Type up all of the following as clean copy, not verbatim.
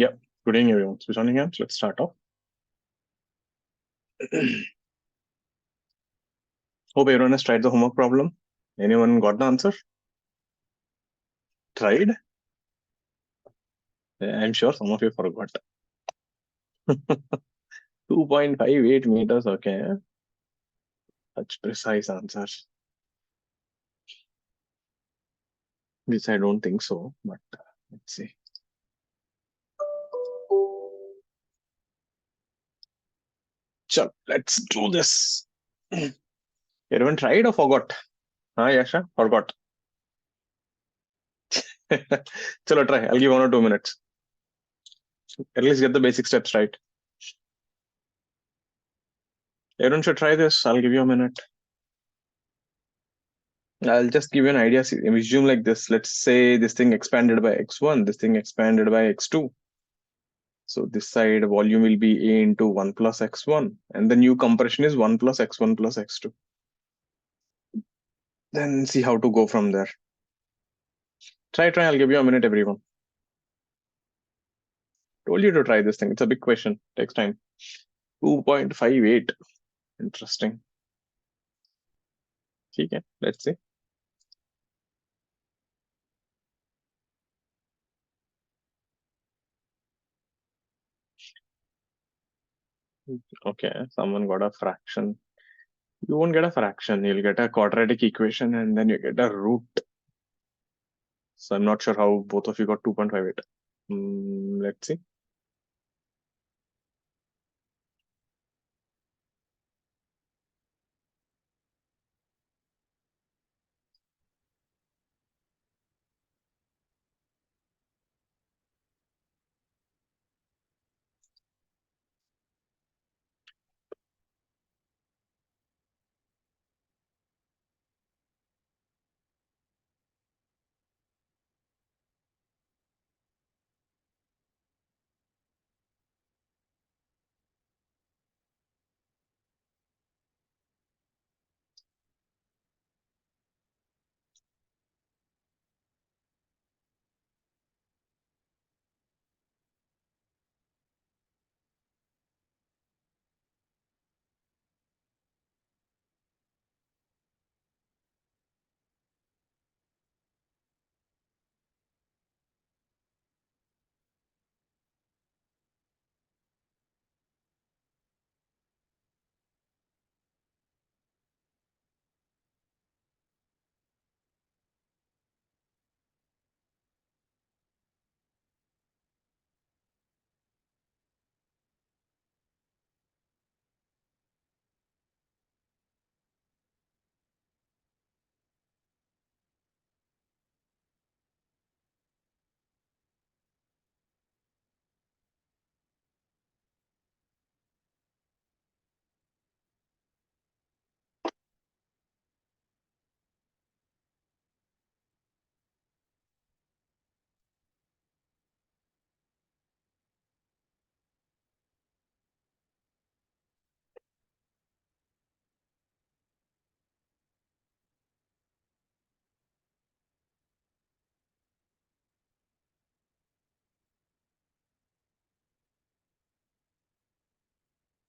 Yep. Good evening, everyone. Switch on again. Let's start off. Hope everyone has tried the homework problem. Anyone got the answer? Tried? I'm sure some of you forgot. 2.58 meters. Okay. Such precise answers. Which I don't think so, but let's see. Chal, let's do this. Everyone tried or forgot? Yasha? Forgot. Chalo, try. I'll give 1 or 2 minutes. At least get the basic steps right. Everyone should try this. I'll give you a minute. I'll just give you an idea. Assume like this. Let's say this thing expanded by x1, this thing expanded by x2. So this side volume will be A into 1 plus x1, and the new compression is 1 plus x1 plus x2. Then see how to go from there. Try. I'll give you a minute, everyone. Told you to try this thing. It's a big question. Takes time. 2.58. Interesting. Okay, let's see. Okay, someone got a fraction. You won't get a fraction. You'll get a quadratic equation, and then you get a root. So I'm not sure how both of you got 2.58. Let's see.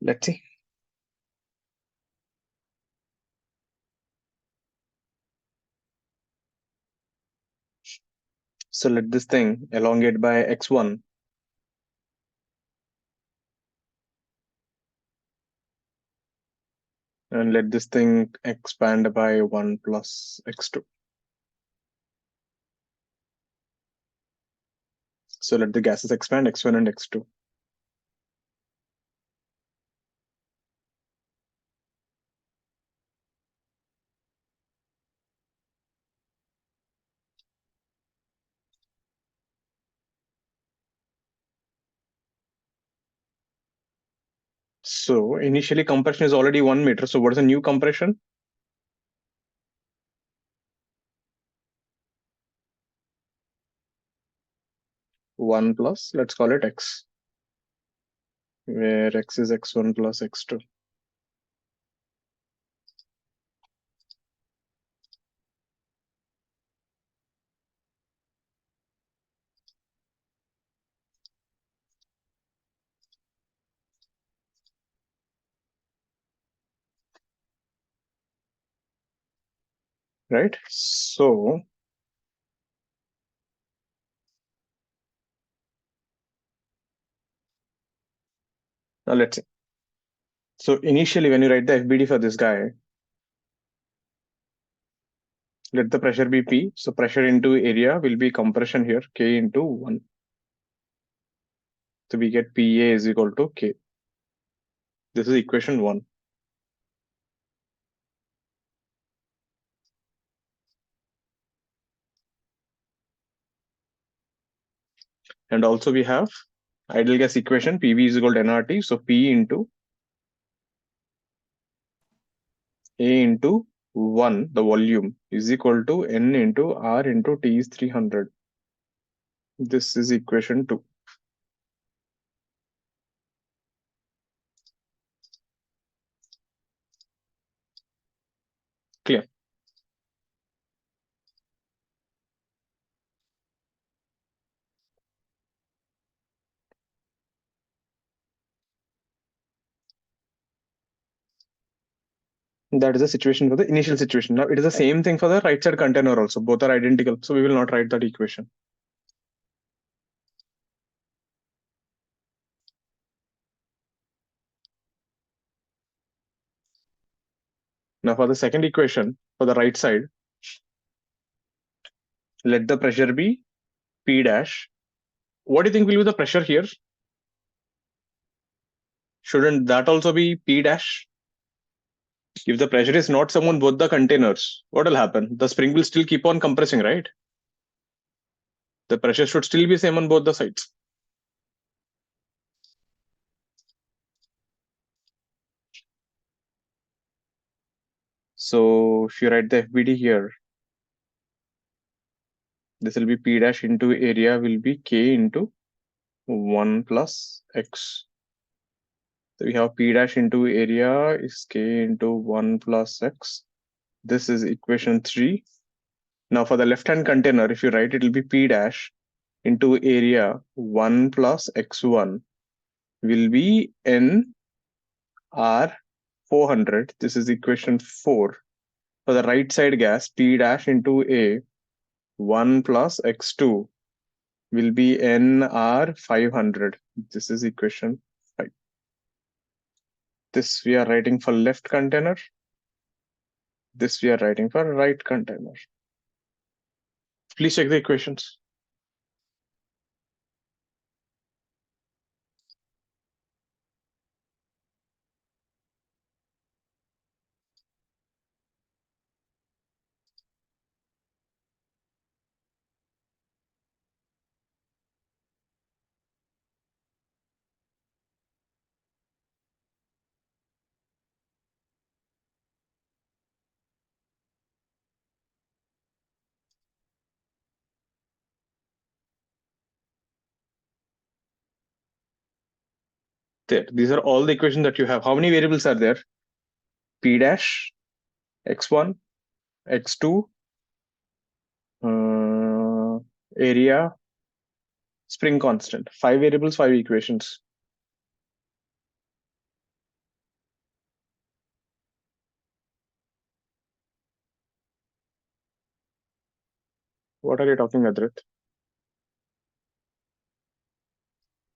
Let's see. So let this thing elongate by x1. And let this thing expand by 1 plus x2. So let the gases expand x1 and x2. So initially compression is already 1 meter. So what is the new compression? 1 plus, let's call it x, where x is x1 plus x2. right? So now let's see. So initially, when you write the FBD for this guy, let the pressure be P. So pressure into area will be compression here, K into 1. So we get PA is equal to K. This is equation 1. And also we have ideal gas equation, PV is equal to nRT. So P into A into 1, the volume, is equal to N into R into T is 300. This is equation 2. Clear? That is the situation for the initial situation. Now it is the same thing for the right side container also. Both are identical. So we will not write that equation. Now for the second equation, for the right side, let the pressure be P dash. What do you think will be the pressure here? Shouldn't that also be P dash? If the pressure is not sum on both the containers, what will happen? The spring will still keep on compressing, right? The pressure should still be same on both the sides. So if you write the FBD here, this will be P dash into area will be K into 1 plus X. So we have P dash into area is K into 1 plus X. This is equation 3. Now for the left hand container, if you write, it will be P dash into area 1 plus X1 will be N R 400. This is equation 4. For the right side gas, P dash into A 1 plus X2 will be NR 500. This is equation 5. This we are writing for left container. This we are writing for right container. Please check the equations. There. These are all the equations that you have. How many variables are there? P dash, X1, X2, area, spring constant. 5 variables, 5 equations. What are you talking, Adrit?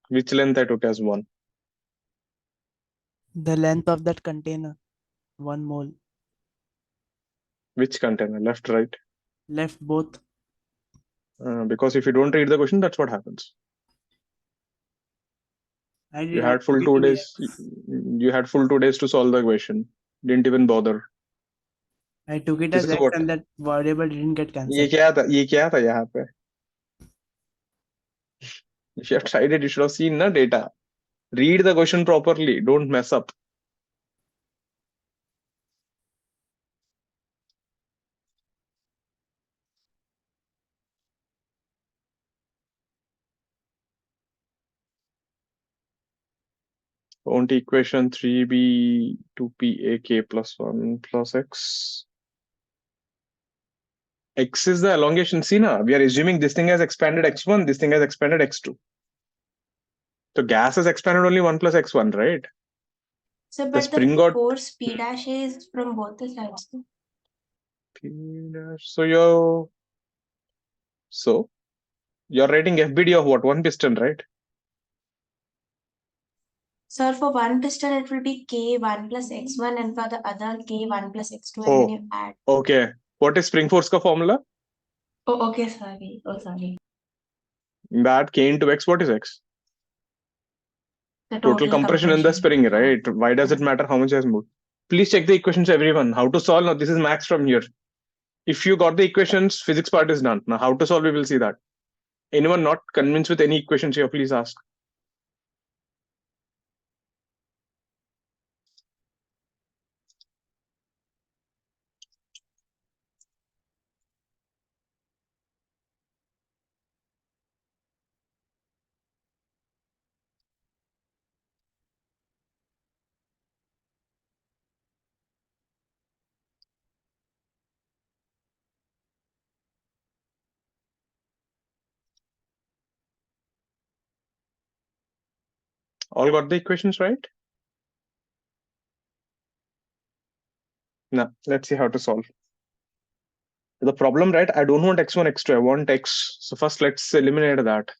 Which length I took as 1? The length of that container, 1 mole. Which container? Left, right? Left both. Because if you don't read the question, that's what happens. You had full 2 days. You had full 2 days to solve the question. Didn't even bother. I took it This as is X what. and that variable didn't get ये cancelled. क्या था? ये क्या था यहाँ पे? If you have tried it, you should have seen the data. Read the question properly. Don't mess up. Won't equation 3 be 2PAK plus 1 plus X? X is the elongation. See, na, we are assuming this thing has expanded X1, this thing has expanded X2. So gas has expanded only 1 plus X1, right? So, The but spring the got force P dash is from both the sides. P dash. So you're writing FBD of what? One piston, right? Sir, for one piston, it will be K1 plus X1, and for the other, K1 plus X2, and Oh, then you add. okay. What is spring force ka formula? Oh, okay, sorry. Oh, sorry. That K into X, what is X? The Total compression in the spring, right? Why does it matter how much has moved? Please check the equations, everyone. How to solve? Now, this is max from here. If you got the equations, physics part is done. Now, how to solve, we will see that. Anyone not convinced with any equations here, please ask. All got the equations right? Now, let's see how to solve. The problem, right? I don't want x1, x2. I want x. So first, let's eliminate that.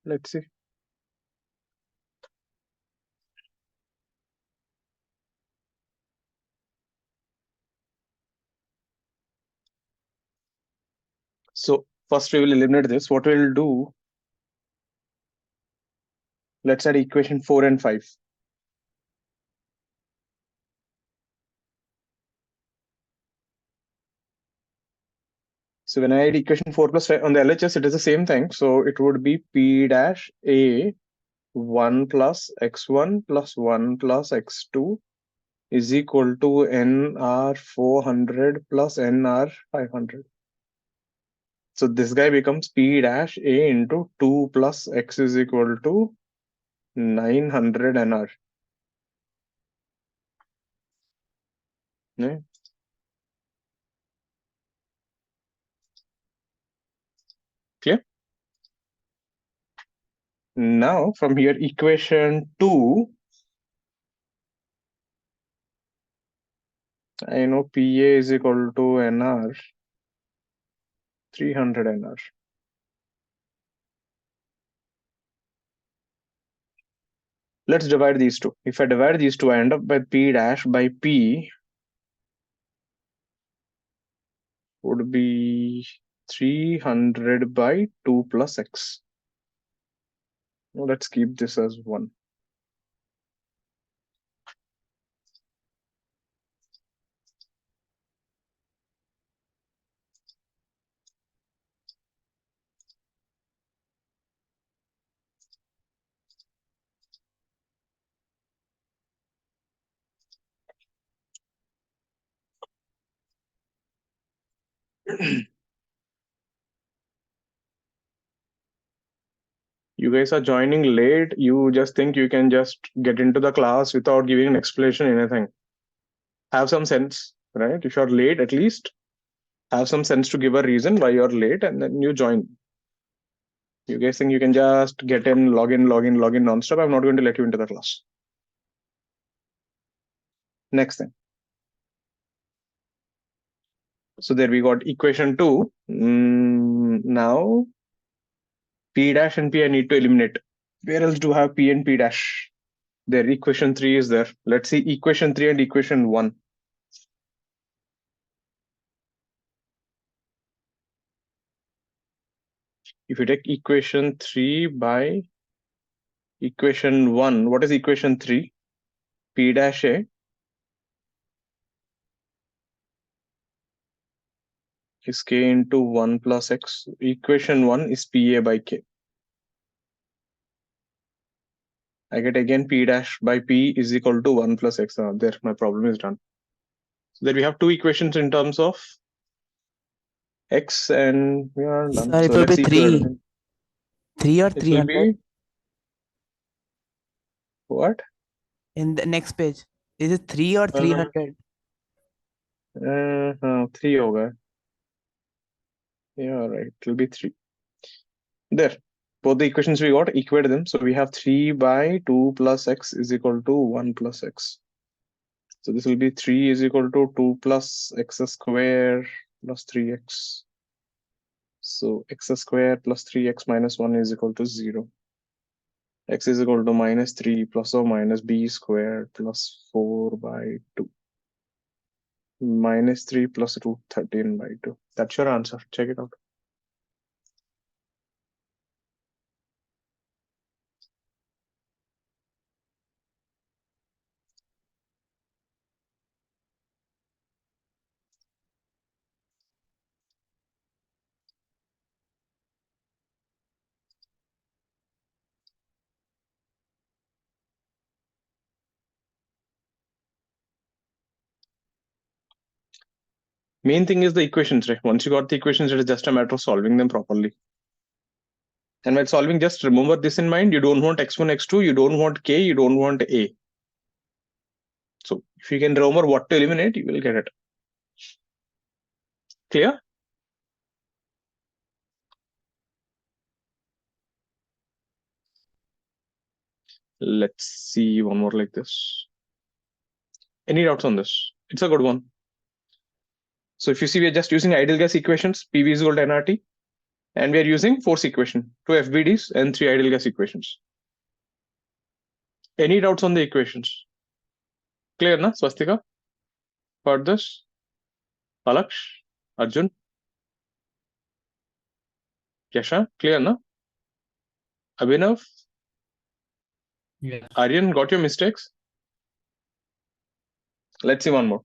Let's see. So first, we will eliminate this. What we'll do, let's add equation 4 and 5. So when I add equation 4 plus 5 on the LHS, it is the same thing. So it would be P dash A 1 plus x1 plus 1 plus x2 is equal to NR 400 plus NR 500. So this guy becomes P dash A into 2 plus x is equal to 900 NR. Yeah. Clear? Now from here, equation 2, I know PA is equal to NR 300 NR. Let's divide these two. If I divide these two, I end up by P dash by P would be 300 by 2 plus x. Now let's keep this as 1. You guys are joining late. You just think you can just get into the class without giving an explanation, anything. Have some sense, right? If you're late, at least have some sense to give a reason why you're late and then you join. You guys think you can just get in, log in, log in, log in non-stop. I'm not going to let you into the class. Next thing. So there we got equation 2. Now P dash and P I need to eliminate. Where else do I have P and P dash? There, equation 3 is there. Let's see equation 3 and equation 1. If you take equation 3 by equation 1, what is equation 3? P dash A is K into 1 plus X. Equation 1 is PA by K. I get again p dash by p is equal to 1 plus x. There, my problem is done. So there we have two equations in terms of x, and we are done. Sir, it So will let's be equate 3. them. 3 or It will 300 be what? in the next page. Is it 3 or 300? 3 होगा. Yeah, right. It will be 3. There. Both the equations we got, equate them. So we have 3 by 2 plus x is equal to 1 plus x. So this will be 3 is equal to 2 plus x square plus 3x. So x square plus 3x minus 1 is equal to 0. X is equal to minus 3 plus or minus b squared plus 4 by 2. Minus 3 plus root 13 by 2. That's your answer. Check it out. Main thing is the equations, right? Once you got the equations, it is just a matter of solving them properly. And while solving, just remember this in mind. You don't want x1, x2, you don't want k, you don't want a. So if you can remember what to eliminate, you will get it. Clear? Let's see one more like this. Any doubts on this? It's a good one. So if you see, we're just using ideal gas equations, PV is equal to nRT, and we're using force equation, 2 FBDs and 3 ideal gas equations. Any doubts on the equations? Clear, na? Swastika? For this? Palaksh? Arjun? Yasha? Clear, na? Abhinav? Yeah. Aryan, got your mistakes? Let's see one more.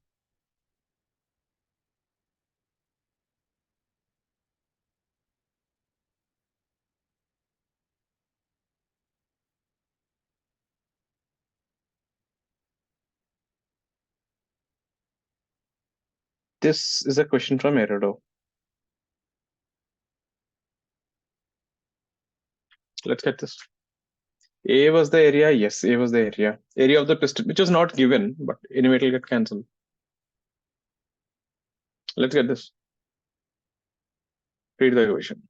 This is a question from Eredo. Let's get this. A was the area. Yes, A was the area. Area of the piston, which was not given, but anyway, it will get cancelled. Let's get this. Read the equation.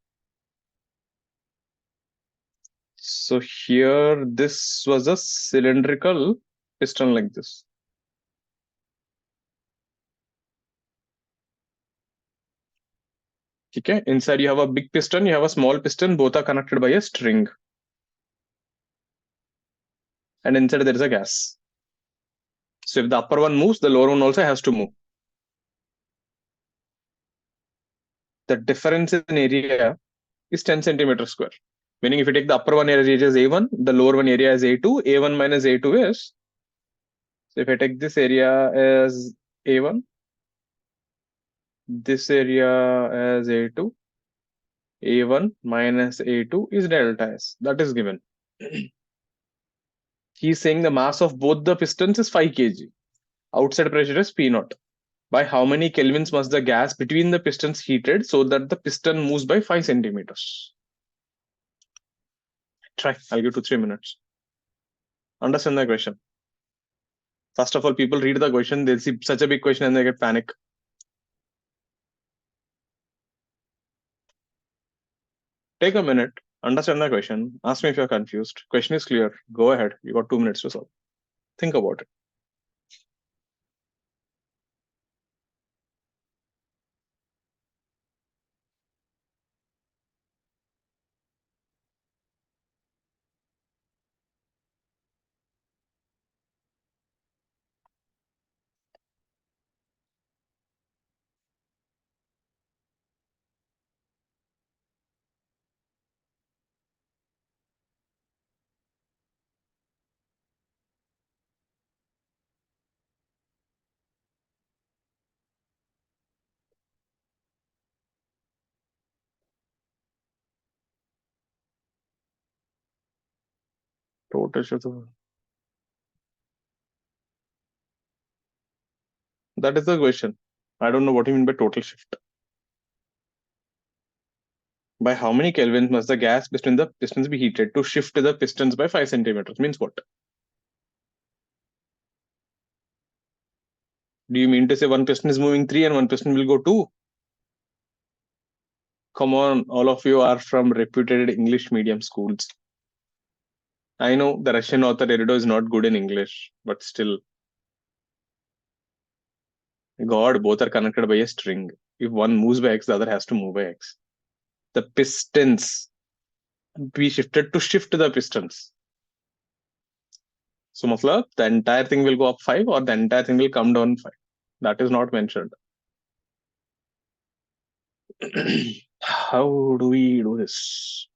So here, this was a cylindrical piston like this. Okay, inside you have a big piston, you have a small piston, both are connected by a string. And inside there is a gas. So if the upper one moves, the lower one also has to move. The difference in area is 10 centimeters square. Meaning if you take the upper one area as A1, the lower one area is A2, A1 minus A2 is, so if I take this area as A1, this area as A2, A1 minus A2 is delta S. That is given. He's saying the mass of both the pistons is 5 kg. Outside pressure is P naught. By how many kelvins must the gas between the pistons heated so that the piston moves by 5 centimeters? Try. I'll give 2-3 minutes. Understand the question. First of all, people read the question, they'll see such a big question and they get panic. Take a minute, understand the question, ask me if you're confused. Question is clear. Go ahead. You got 2 minutes to solve. Think about it. total shift. That is the question. I don't know what you mean by total shift. By how many kelvins must the gas between the pistons be heated to shift the pistons by 5 centimeters? Means what? Do you mean to say one piston is moving 3 and one piston will go 2? Come on, all of you are from reputed English medium schools. I know the Russian author Erido is not good in English, but still, God, both are connected by a string. If one moves by X, the other has to move by X. The pistons be shifted to shift the pistons. So, matlab, the entire thing will go up 5 or the entire thing will come down 5. That is not mentioned. How do we do this?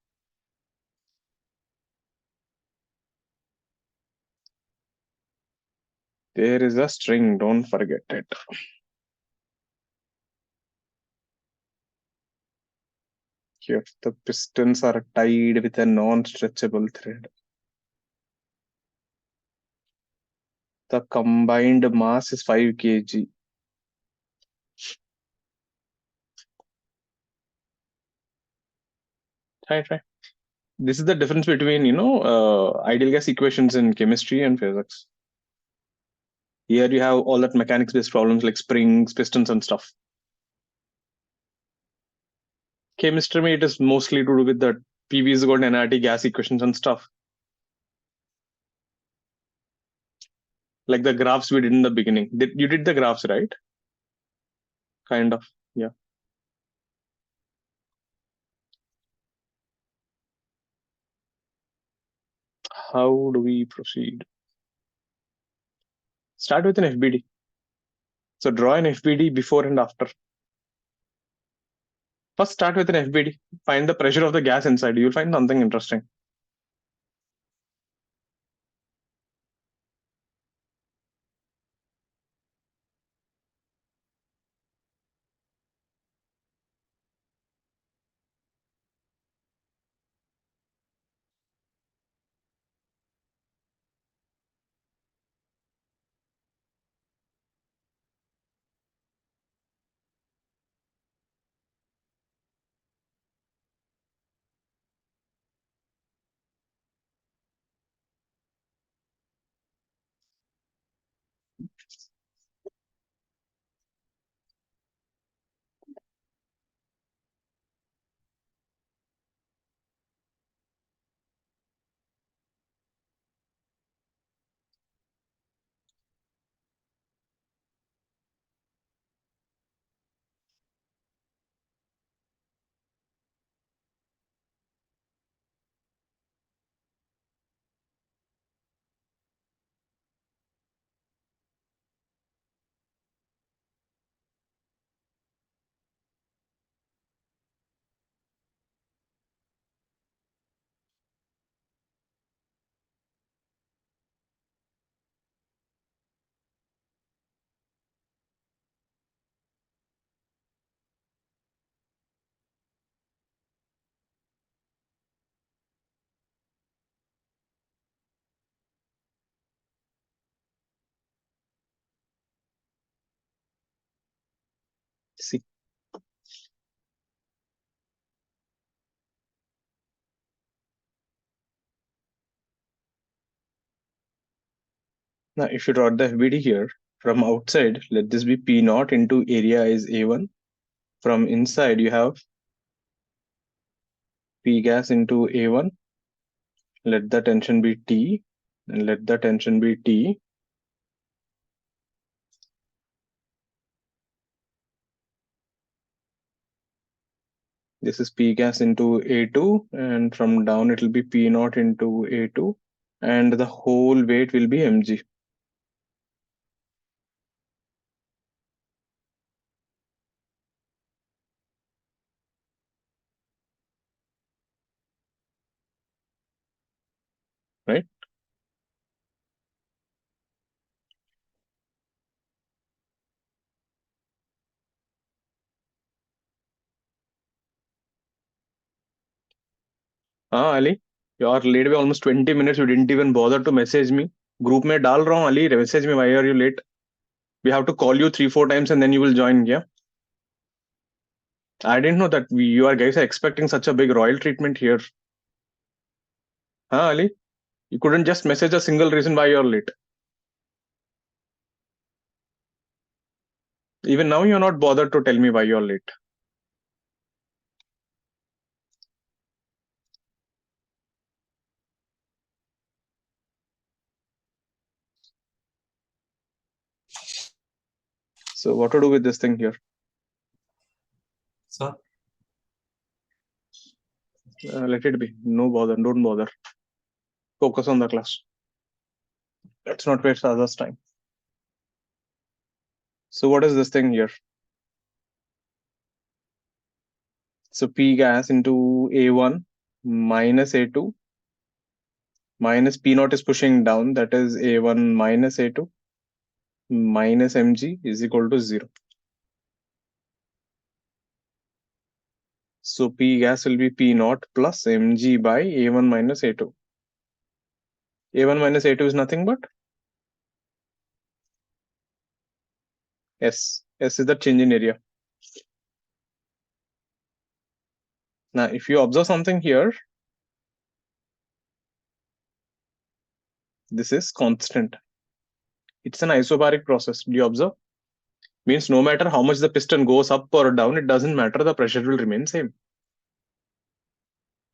There is a string, don't forget it. If the pistons are tied with a non-stretchable thread, the combined mass is 5 kg. Try. This is the difference between, ideal gas equations in chemistry and physics. Here you have all that mechanics-based problems like springs, pistons, and stuff. Chemistry, it is mostly to do with the PV is equal to nRT gas equations and stuff. Like the graphs we did in the beginning. You did the graphs, right? Kind of, yeah. How do we proceed? Start with an FBD. So draw an FBD before and after. First start with an FBD. Find the pressure of the gas inside. You'll find something interesting. See. Now, if you draw the FBD here, from outside, let this be P naught into area is A1. From inside, you have P gas into A1. Let the tension be T, and let the tension be T. This is P gas into A2, and from down it will be P naught into A2, and the whole weight will be mg. Right? Ali? You're late by almost 20 minutes. You didn't even bother to message me. Group में डाल रहा हूँ Ali, message me, why are you late? We have to call you 3-4 times and then you will join. Yeah. I didn't know that you are guys are expecting such a big royal treatment here. Huh, Ali? You couldn't just message a single reason why you're late. Even now, you're not bothered to tell me why you're late. So what to do with this thing here? Sir, Let it be. No bother. Don't bother. Focus on the class. Let's not waste others' time. So what is this thing here? So P gas into A1 minus A2 minus P naught is pushing down. That is A1 minus A2 minus Mg is equal to 0. So P gas will be P naught plus Mg by A1 minus A2. A1 minus A2 is nothing but S. S is the change in area. Now, if you observe something here, this is constant. It's an isobaric process. Do you observe? Means no matter how much the piston goes up or down, it doesn't matter. The pressure will remain same.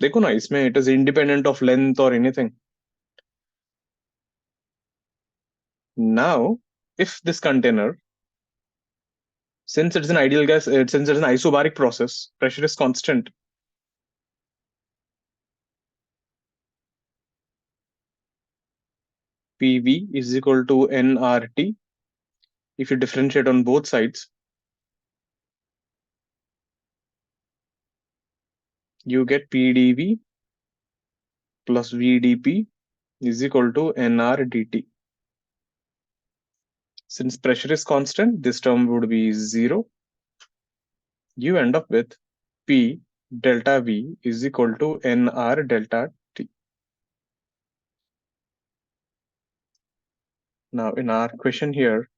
देखो ना इसमें it is independent of length or anything. Now, if this container, since it's an ideal gas, since it's an isobaric process, pressure is constant. PV is equal to nRT. If you differentiate on both sides, you get PdV plus VdP is equal to nRdt. Since pressure is constant, this term would be 0. You end up with P delta V is equal to nR delta T. Now, in our question here,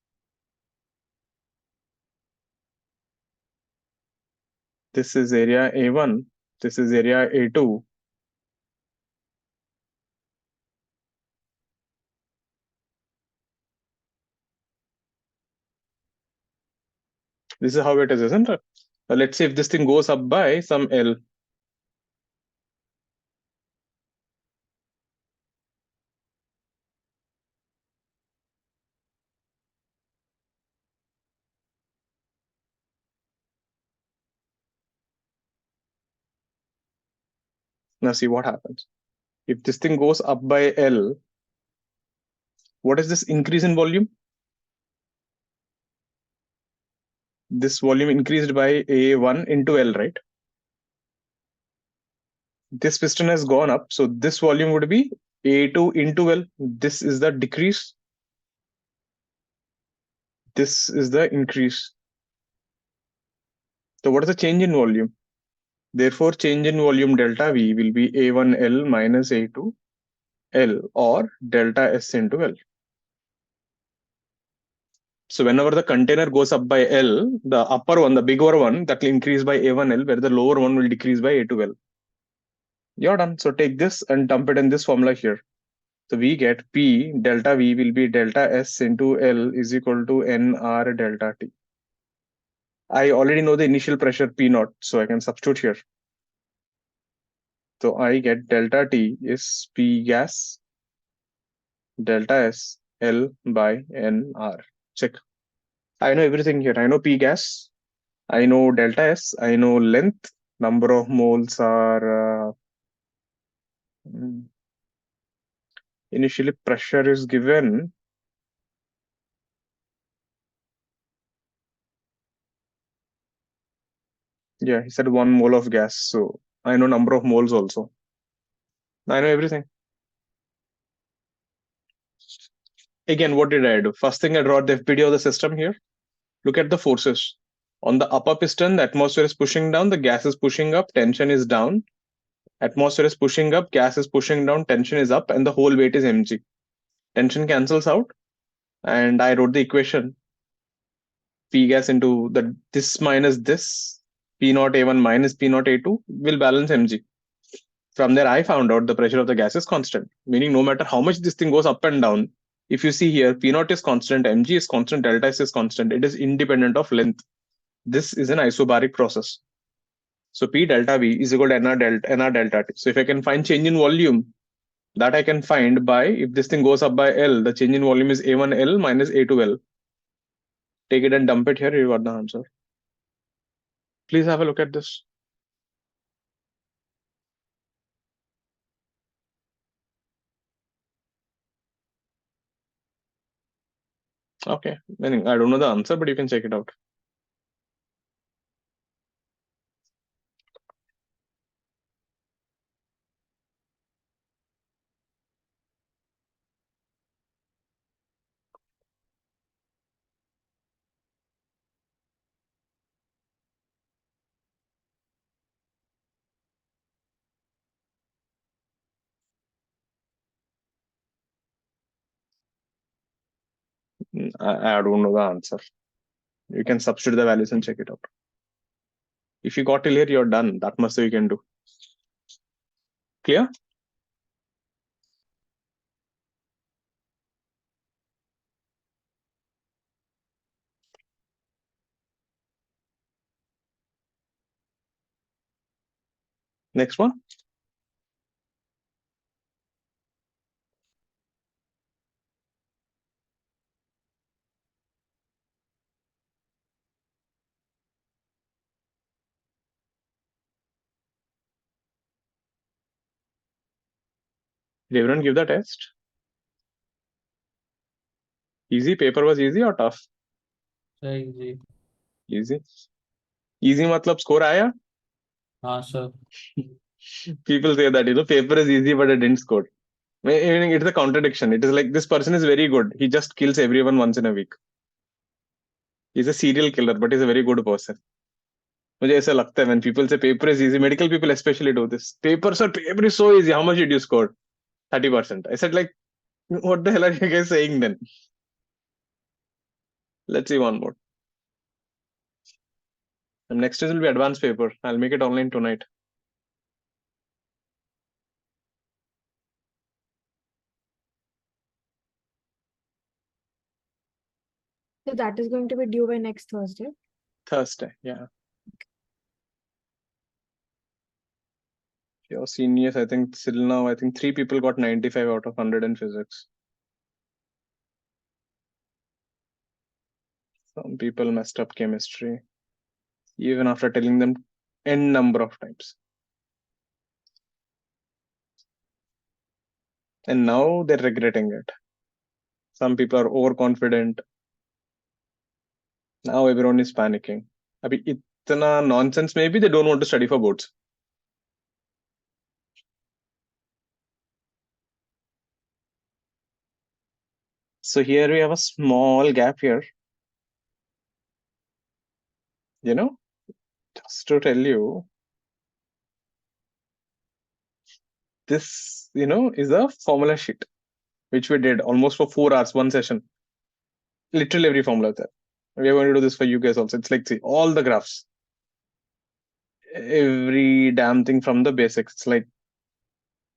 this is area A1, this is area A2. This is how it is, isn't it? Let's say if this thing goes up by some L. Now see what happens. If this thing goes up by L, what is this increase in volume? This volume increased by A1 into L, right? This piston has gone up, so this volume would be A2 into L. This is the decrease. This is the increase. So what is the change in volume? Therefore, change in volume delta V will be A1L minus A2L or delta S into L. So whenever the container goes up by L, the upper one, the bigger one, that will increase by A1L, where the lower one will decrease by A2L. You're done. So take this and dump it in this formula here. So we get P delta V will be delta S into L is equal to nR delta T. I already know the initial pressure P naught, so I can substitute here. So I get delta T is P gas delta S L by nR. Check. I know everything here. I know P gas. I know delta S. I know length. Number of moles are initially pressure is given. Yeah, he said 1 mole of gas. So I know number of moles also. I know everything. Again, what did I do? First thing I draw the FPD of the system here. Look at the forces. On the upper piston, the atmosphere is pushing down, the gas is pushing up, tension is down. Atmosphere is pushing up, gas is pushing down, tension is up, and the whole weight is mg. Tension cancels out, and I wrote the equation. P gas into this minus this, P naught A1 minus P naught A2 will balance mg. From there, I found out the pressure of the gas is constant, meaning no matter how much this thing goes up and down, if you see here, P naught is constant, mg is constant, delta S is constant. It is independent of length. This is an isobaric process. So P delta V is equal to NR delta T. So if I can find change in volume, that I can find by, if this thing goes up by L, the change in volume is A1L minus A2L. Take it and dump it here, you got the answer. Please have a look at this. Okay, meaning I don't know the answer, but you can check it out. I don't know the answer. You can substitute the values and check it out. If you got till here, you're done. That much you can do. Clear? Next one. Did everyone give the test? Easy? Paper was easy or tough? Sir ji Easy. Easy matlab score आया? हाँ sir People say that, paper is easy, but I didn't score. Meaning it's a contradiction. It is like this person is very good. He just kills everyone once in a week. He's a serial killer, but he's a very good person. मुझे ऐसा लगता है when people say paper is easy, medical people especially do this. Paper is so easy. How much did you score? 30%. I said like, what the hell are you guys saying then? Let's see one more. And next will be advanced paper. I'll make it online tonight. So that is going to be due by next Thursday. Thursday, yeah. Your seniors, I think till now, I think 3 people got 95 out of 100 in physics. Some people messed up chemistry, even after telling them n number of times. And now they're regretting it. Some people are overconfident. Now everyone is panicking. Abhi itna nonsense, maybe they don't want to study for boards. So here we have a small gap here. Just to tell you, this, is a formula sheet, which we did almost for 4 hours, one session. Literally every formula there. We are going to do this for you guys also. It's like, see, all the graphs. Every damn thing from the basics. It's like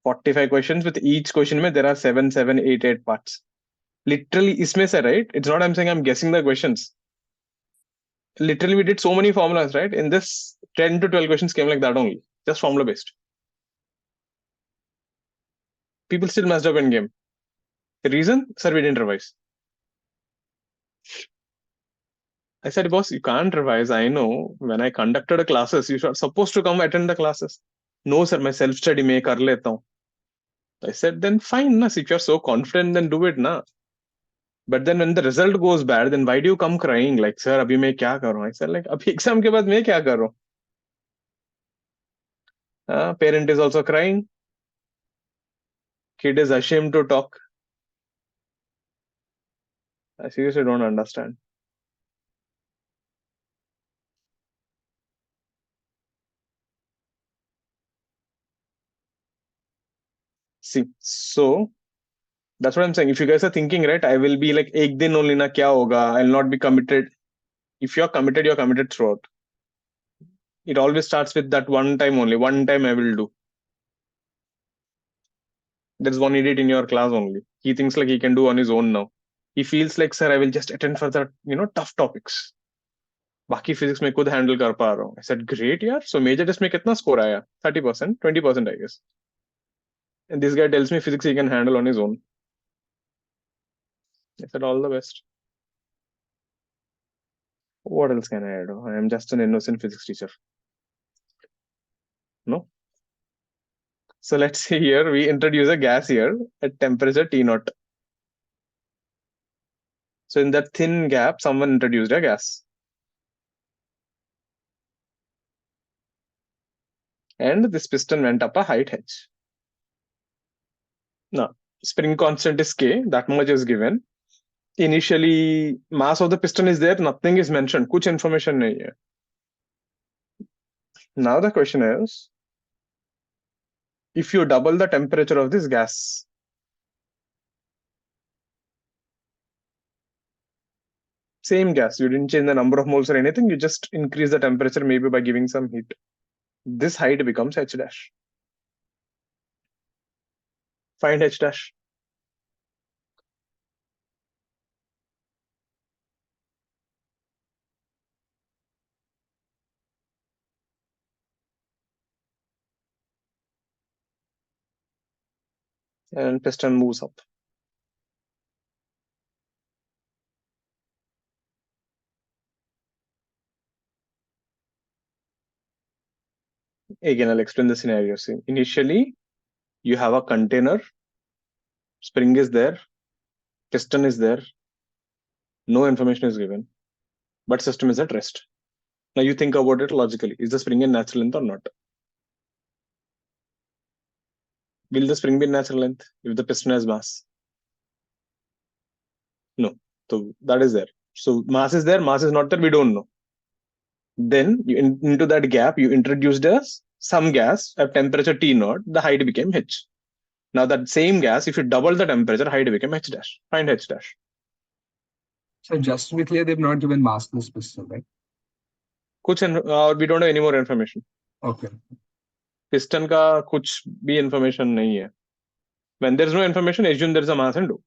45 questions. With each question, there are 7, 7, 8, 8 parts. Literally, isme se, right? It's not I'm saying I'm guessing the questions. Literally, we did so many formulas, right? In this, 10 to 12 questions came like that only. Just formula based. People still messed up in game. The reason? Sir, we didn't revise. I said, boss, you can't revise. I know. When I conducted a classes, you are supposed to come attend the classes. No, sir, my self-study mein kar leta hu. I said, then fine, na. If you're so confident, then do it, na. But then when the result goes bad, then why do you come crying? Like, sir, abhi main kya karu? I said, like, abhi exam ke baad main kya karu? Parent is also crying. Kid is ashamed to talk. I seriously don't understand. See, so that's what I'm saying. If you guys are thinking, right, I will be like, ek din only na kya hoga? I'll not be committed. If you're committed throughout. It always starts with that one time only. One time I will do. There's one idiot in your class only. He thinks like he can do on his own now. He feels like, sir, I will just attend for the tough topics. बाकी physics में खुद handle कर पा रहा हूँ. I said, great यार. So major test में कितना score आया? 30%, 20% I guess. And this guy tells me physics he can handle on his own. I said, all the best. What else can I do? I am just an innocent physics teacher. No? So let's see here. We introduce a gas here at temperature T naught. So in that thin gap, someone introduced a gas. And this piston went up a height h. Now, spring constant is k, that much is given. Initially, mass of the piston is there, nothing is mentioned. Kuch information nahi hai. Now the question is, if you double the temperature of this gas, same gas, you didn't change the number of moles or anything, you just increase the temperature maybe by giving some heat. This height becomes h dash. Find h dash. And piston moves up. Again, I'll explain the scenario. See, initially, you have a container, spring is there, piston is there, no information is given, but system is at rest. Now you think about it logically. Is the spring in natural length or not? Will the spring be in natural length if the piston has mass? No. So that is there. So mass is there, mass is not there, we don't know. Then into that gap, you introduced some gas at temperature T naught, the height became h. Now that same gas, if you double the temperature, height became h dash. Find h dash. So just to be clear, they've not given massless piston, right? We don't have any more information. Okay. Piston का कुछ भी information नहीं है. When there's no information, assume there's a mass and do.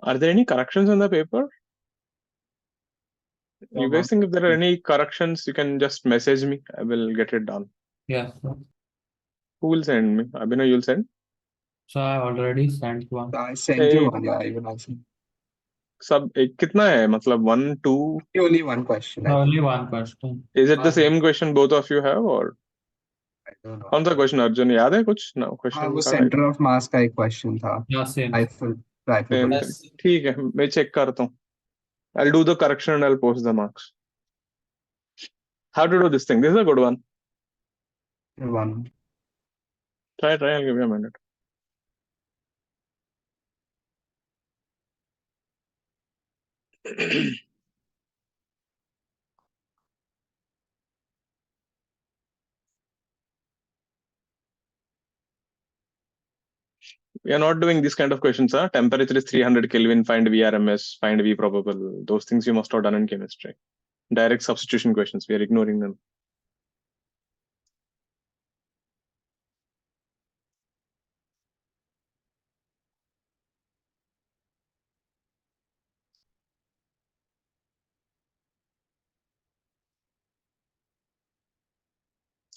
Are there any corrections on the paper? You guys think if there are any corrections, you can just message me. I will get it done. Yeah, sir. Who will send me? Abhinav, you'll send? So I already sent one. I sent you one, yeah, even I sent. सब कितना है मतलब 1 2 Only one question. I Only one question. is it the same question both of you have or don't know. कौन सा question Arjun याद है कुछ ना हाँ, question वो center of mass का एक question था. Yeah, same. Rifle. same Yes. thing. ठीक है मैं check करता हूँ. I'll do the correction and I'll post the marks. How to do this thing? This is a good one. One. Try. I'll give you a minute. We are not doing this kind of questions. Temperature is 300 Kelvin. Find VRMS. Find V probable. Those things you must have done in chemistry. Direct substitution questions. We are ignoring them.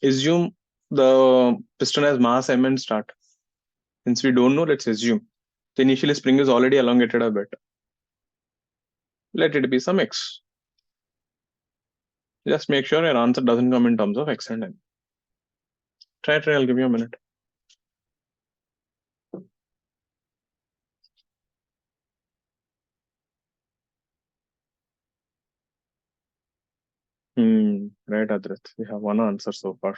Assume the piston has mass m and start. Since we don't know, let's assume the initial spring is already elongated a bit. Let it be some x. Just make sure your answer doesn't come in terms of x and n. Try, I'll give you a minute. Right, Adrit. We have one answer so far.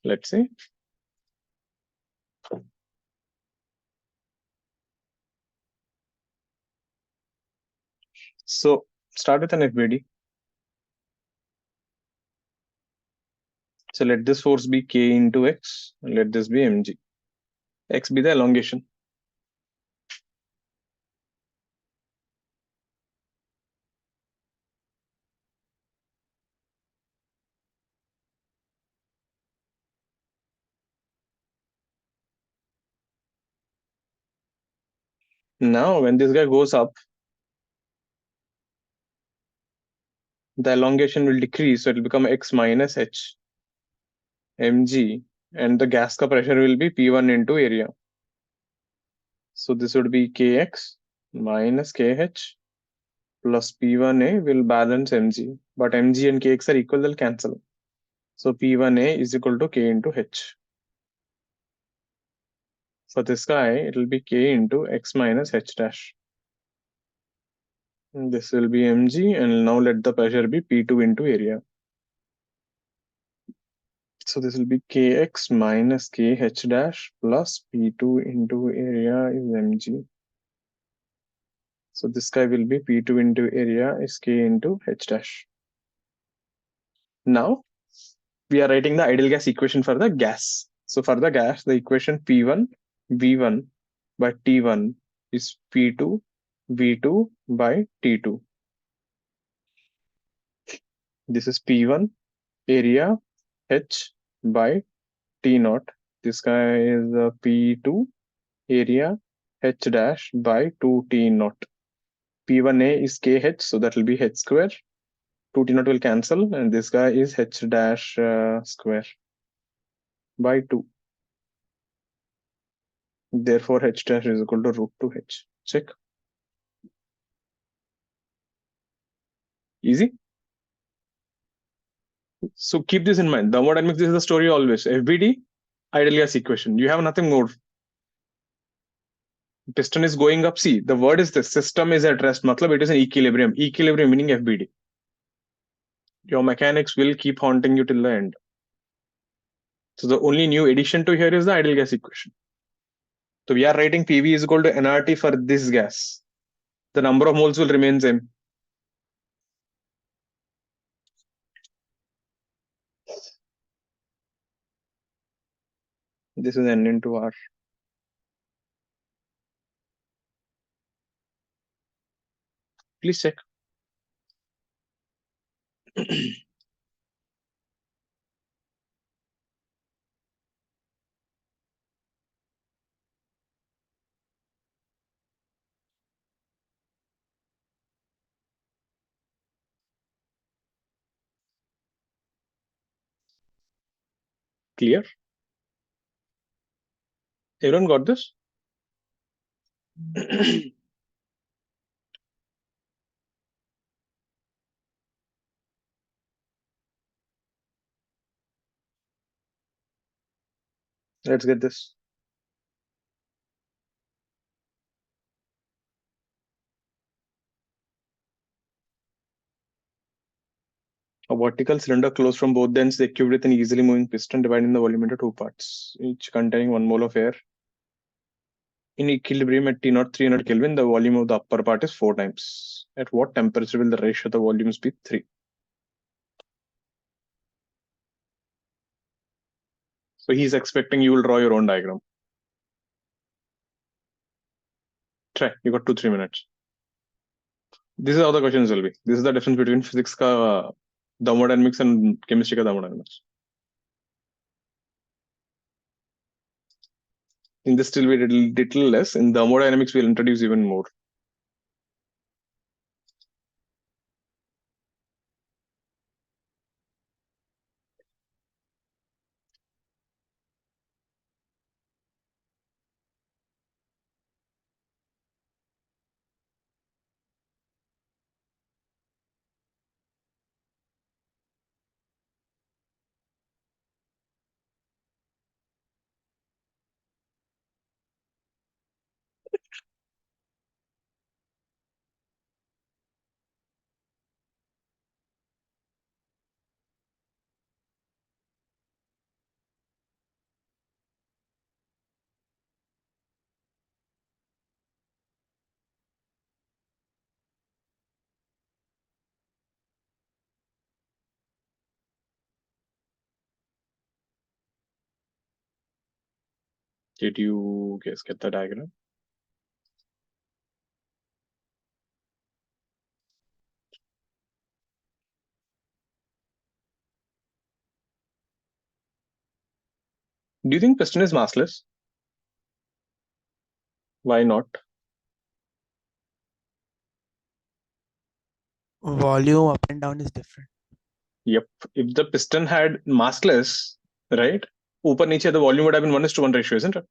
Let's see. So start with an FBD. So let this force be K into X, and let this be mg. X be the elongation. Now, when this guy goes up, the elongation will decrease, so it will become X minus H mg, and the gas ka pressure will be P1 into area. So this would be Kx minus Kh plus P1A will balance mg, but mg and Kx are equal, they'll cancel. So P1A is equal to K into H. For this guy, it will be K into X minus H dash. And this will be mg, and now let the pressure be P2 into area. So this will be Kx minus Kh dash plus P2 into area is mg. So this guy will be P2 into area is K into H dash. Now we are writing the ideal gas equation for the gas. So for the gas, the equation P1 V1 by T1 is P2 V2 by T2. This is P1 area H by T naught. This guy is P2 area H dash by 2T naught. P1A is KH, so that will be H square. 2T naught will cancel, and this guy is H dash square by 2. Therefore, H dash is equal to root 2H. Check. Easy. So keep this in mind. Thermodynamics is the story always. FBD, ideal gas equation. You have nothing more. Piston is going up. See, the word is this. System is at rest. Matlab, it is an equilibrium. Equilibrium meaning FBD. Your mechanics will keep haunting you till the end. So the only new addition to here is the ideal gas equation. So we are writing PV is equal to nRT for this gas. The number of moles will remain same. This is N into R. Please check. Clear? Everyone got this? Let's get this. A vertical cylinder closed from both ends, equipped with an easily moving piston, dividing the volume into two parts, each containing 1 mole of air. in equilibrium at T0 300 Kelvin, the volume of the upper part is 4 times. At what temperature will the ratio of the volumes be 3? So he's expecting you will draw your own diagram. Try. You got 2-3 minutes. This is how the questions will be. This is the difference between physics ka thermodynamics and chemistry ka thermodynamics. In this still we did little less. In thermodynamics we'll introduce even more. Did you guys get the diagram? Do you think piston is massless? Why not? Volume up and down is different. Yep. If the piston had massless, right? Upar niche the volume would have been 1:1 ratio, isn't it?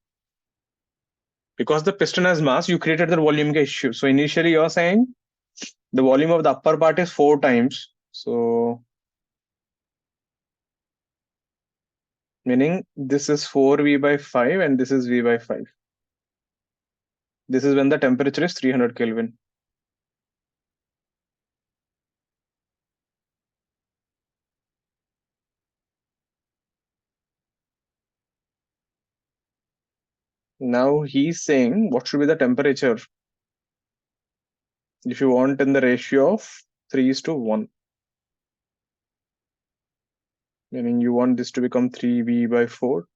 Because the piston has mass, you created the volume ka issue. So initially you're saying the volume of the upper part is 4 times. So meaning this is 4V by 5 and this is V by 5. This is when the temperature is 300 Kelvin. Now he's saying what should be the temperature if you want in the ratio of 3:1. Meaning you want this to become 3V by 4.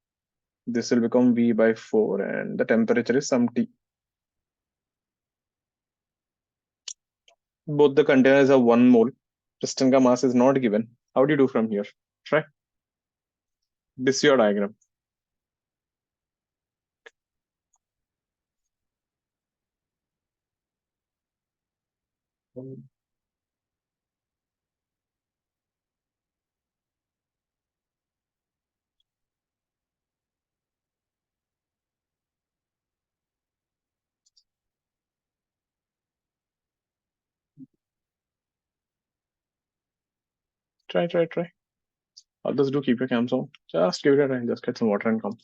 This will become V by 4 and the temperature is some T. Both the containers are 1 mole. Piston ka mass is not given. How do you do from here? Try. This is your diagram. Try. Others do keep your cams on. Just give it a try. Just get some water and come.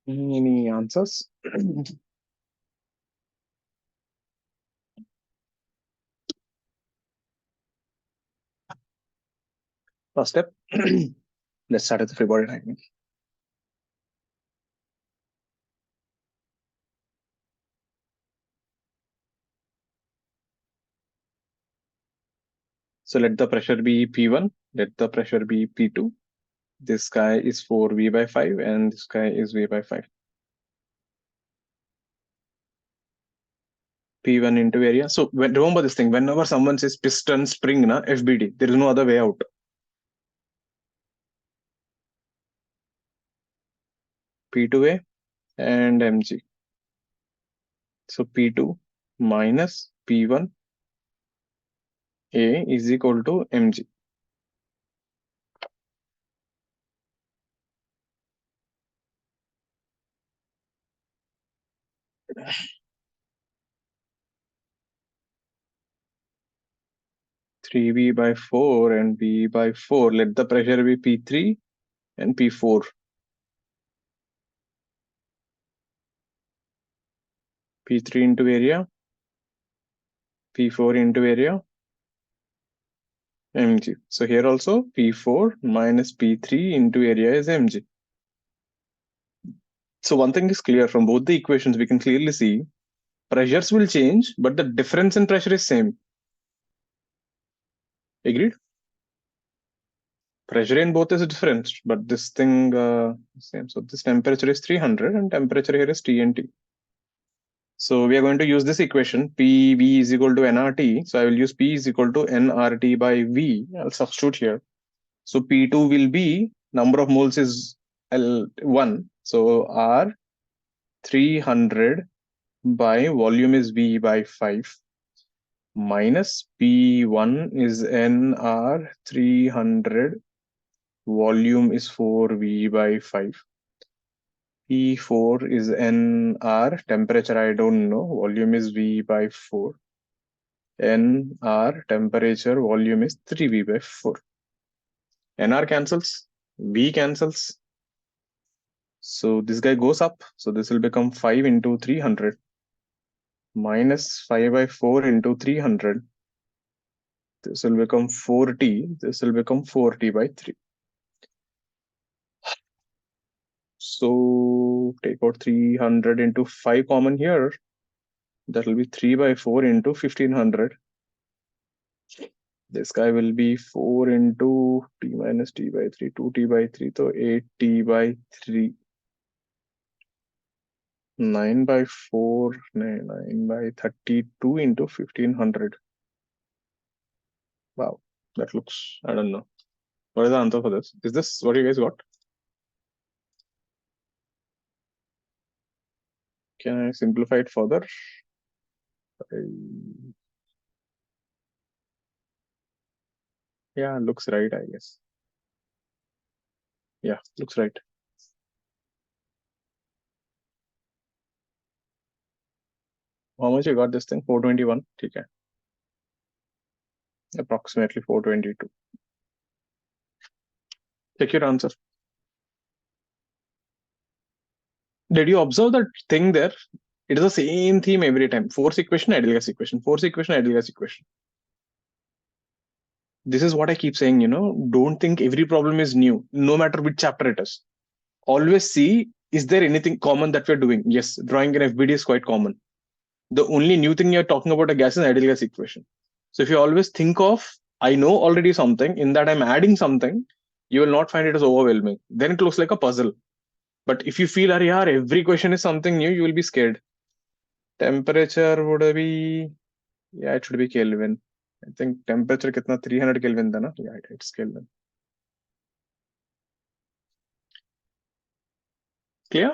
Any answers? First step. Let's start with the free body diagram. So let the pressure be P1, let the pressure be P2. This guy is 4V by 5 and this guy is V by 5. P1 into area. So remember this thing, whenever someone says piston spring, na, FBD, there is no other way out. P2A and mg. So P2 minus P1A is equal to mg. Three V by 4 and V by 4. Let the pressure be P3 and P4. P3 into area, P4 into area, mg. So here also P4 minus P3 into area is mg. So one thing is clear from both the equations, we can clearly see pressures will change, but the difference in pressure is same. Agreed? Pressure in both is different, but this thing same. So this temperature is 300 and temperature here is T and T. So we are going to use this equation, PV is equal to nRT. So I will use P is equal to nRT by V. I'll substitute here. So P2 will be number of moles is L1. So R 300 by volume is V by 5 minus P1 is nR 300, volume is 4V by 5. P4 is nR, temperature I don't know, volume is V by 4. nR, temperature, volume is 3V by 4. nR cancels, V cancels. So this guy goes up. So this will become 5 into 300 minus 5 by 4 into 300. This will become 4T. This will become 4T by 3. So take out 300 into 5 common here. That will be 3 by 4 into 1500. This guy will be 4 into T minus T by 3, 2T by 3. So 8T by 3. 9 by 4, 9 by 32 into 1500. Wow, that looks, I don't know. What is the answer for this? Is this what you guys got? Can I simplify it further? Yeah, looks right, I guess. Yeah, looks right. How much you got this thing? 421. Okay. Approximately 422. Check your answer. Did you observe that thing there? It is the same theme every time. Force equation, ideal gas equation. Force equation, ideal gas equation. This is what I keep saying, don't think every problem is new, no matter which chapter it is. Always see, is there anything common that we're doing? Yes, drawing an FBD is quite common. The only new thing you're talking about a gas is ideal gas equation. So if you always think of, I know already something, in that I'm adding something, you will not find it as overwhelming. Then it looks like a puzzle. But if you feel, every question is something new, you will be scared. Temperature would be, yeah, it should be Kelvin. I think temperature kitna 300 Kelvin tha na? Yeah, it's Kelvin. Clear?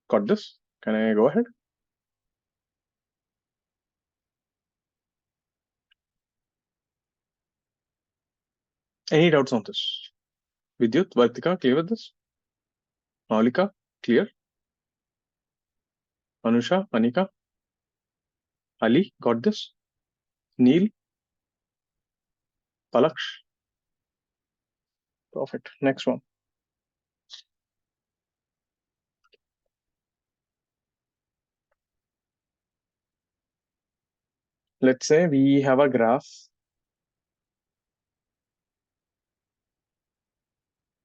Got this? Can I go ahead? Any doubts on this? Vidyut, Vartika, clear with this? Maulika, clear? Anusha, Anika, Ali, got this? Neil, Palaksh. Perfect. Next one. Let's say we have a graph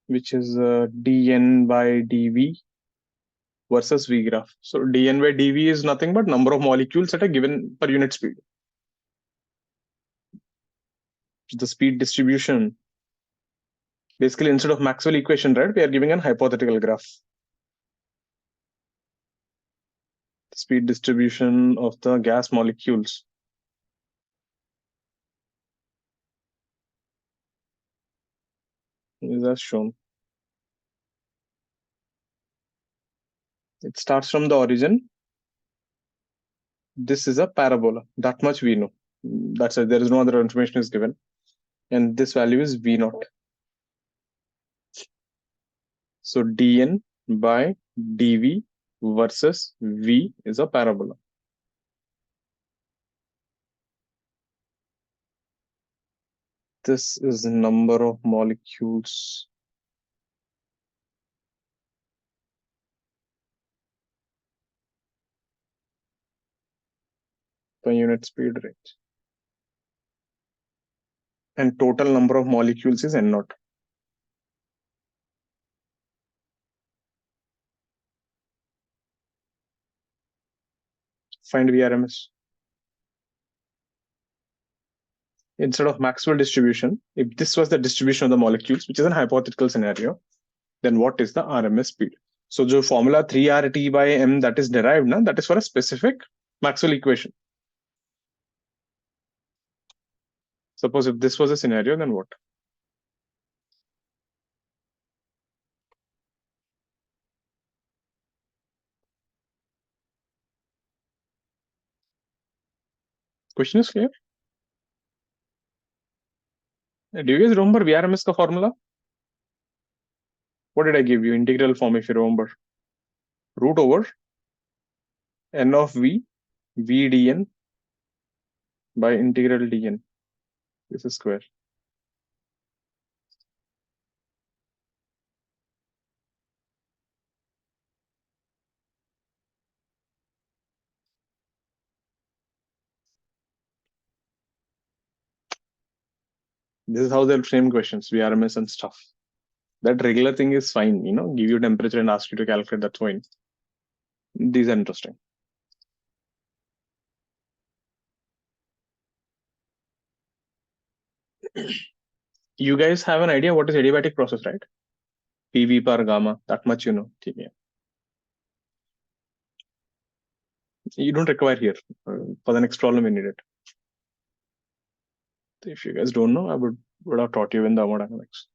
which is dn by dv versus v graph. So dn by dv is nothing but number of molecules at a given per unit speed. The speed distribution. Basically, instead of Maxwell equation, right, we are giving an hypothetical graph. Speed distribution of the gas molecules. Is as shown. It starts from the origin. This is a parabola. That much we know. That's it. There is no other information is given. And this value is V naught. So dn by dv versus v is a parabola. This is the number of molecules per unit speed rate. And total number of molecules is n naught. Find VRMS. Instead of Maxwell distribution, if this was the distribution of the molecules, which is a hypothetical scenario, then what is the RMS speed? So the formula 3RT by M that is derived, na, that is for a specific Maxwell equation. Suppose if this was a scenario, then what? Question is clear? Do you guys remember VRMS ka formula? What did I give you? Integral form, if you remember. Root over n of v, v dn by integral dn. This is square. This is how they'll frame questions, VRMS and stuff. That regular thing is fine, give you temperature and ask you to calculate, that's fine. These are interesting. You guys have an idea what is adiabatic process, right? PV per gamma, that much you know. You don't require here. For the next problem, you need it. If you guys don't know, I would have taught you in the thermodynamics.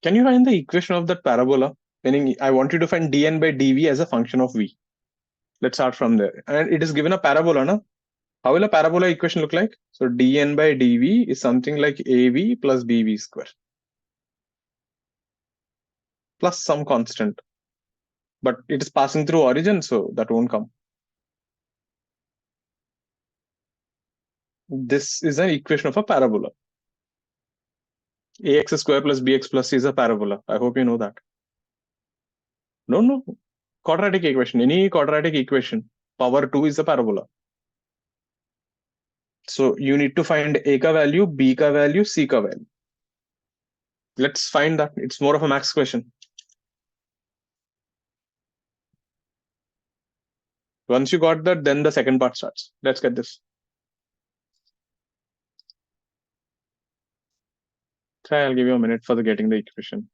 Can you find the equation of that parabola? Meaning, I want you to find dn by dv as a function of v. Let's start from there. And it is given a parabola, no? How will a parabola equation look like? So dn by dv is something like av plus bv square plus some constant. But it is passing through origin, so that won't come. This is an equation of a parabola. Ax square plus bx plus c is a parabola. I hope you know that. No. Quadratic equation. Any quadratic equation. Power 2 is a parabola. So you need to find A ka value, B ka value, C ka value. Let's find that. It's more of a max question. Once you got that, then the second part starts. Let's get this. Try, I'll give you a minute for the getting the equation.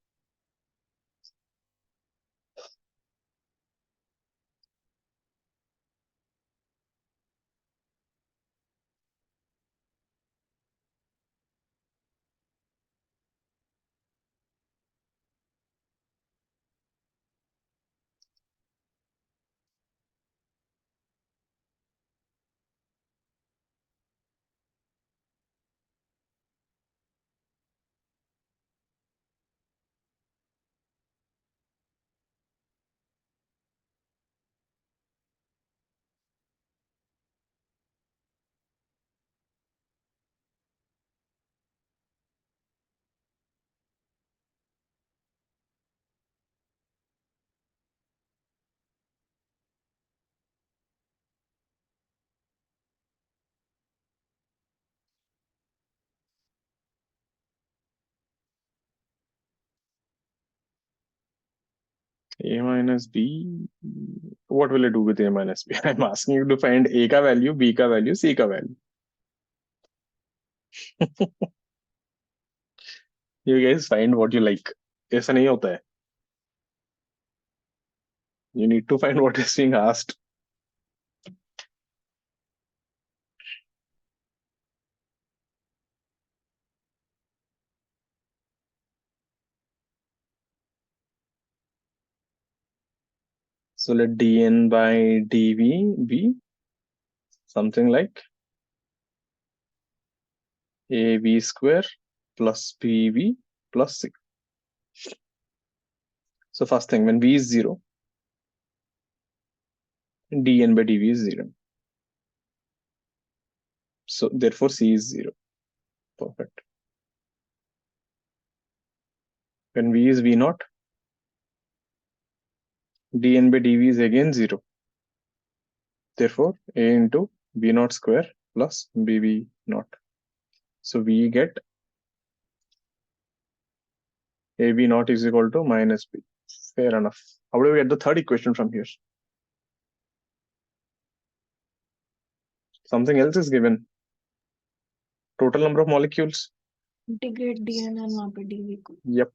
A minus B. What will I do with A minus B? I'm asking you to find A का value, B का value, C का value. You guys find what you like. ऐसा नहीं होता है. You need to find what is being asked. So let dn by dv be something like ab square plus bv plus c. So first thing, when v is 0, dn by dv is 0. So therefore c is 0. Perfect. When v is v naught, dn by dv is again 0. Therefore a into v naught square plus bv naught. So we get ab naught is equal to minus b. Fair enough. How do we get the third equation from here? Something else is given. Total number of molecules. Integrate dn and वहाँ पे dv को. Yep.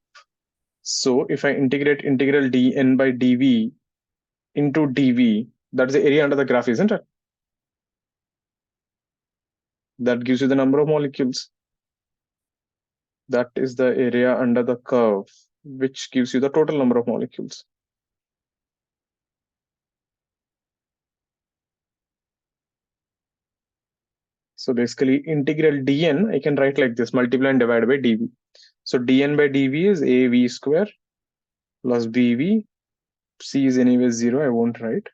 So if I integrate integral dn by dv into dv, that's the area under the graph, isn't it? That gives you the number of molecules. That is the area under the curve, which gives you the total number of molecules. So basically integral dn, I can write like this, multiply and divide by dv. So dn by dv is av square plus bv. C is anyway 0, I won't write.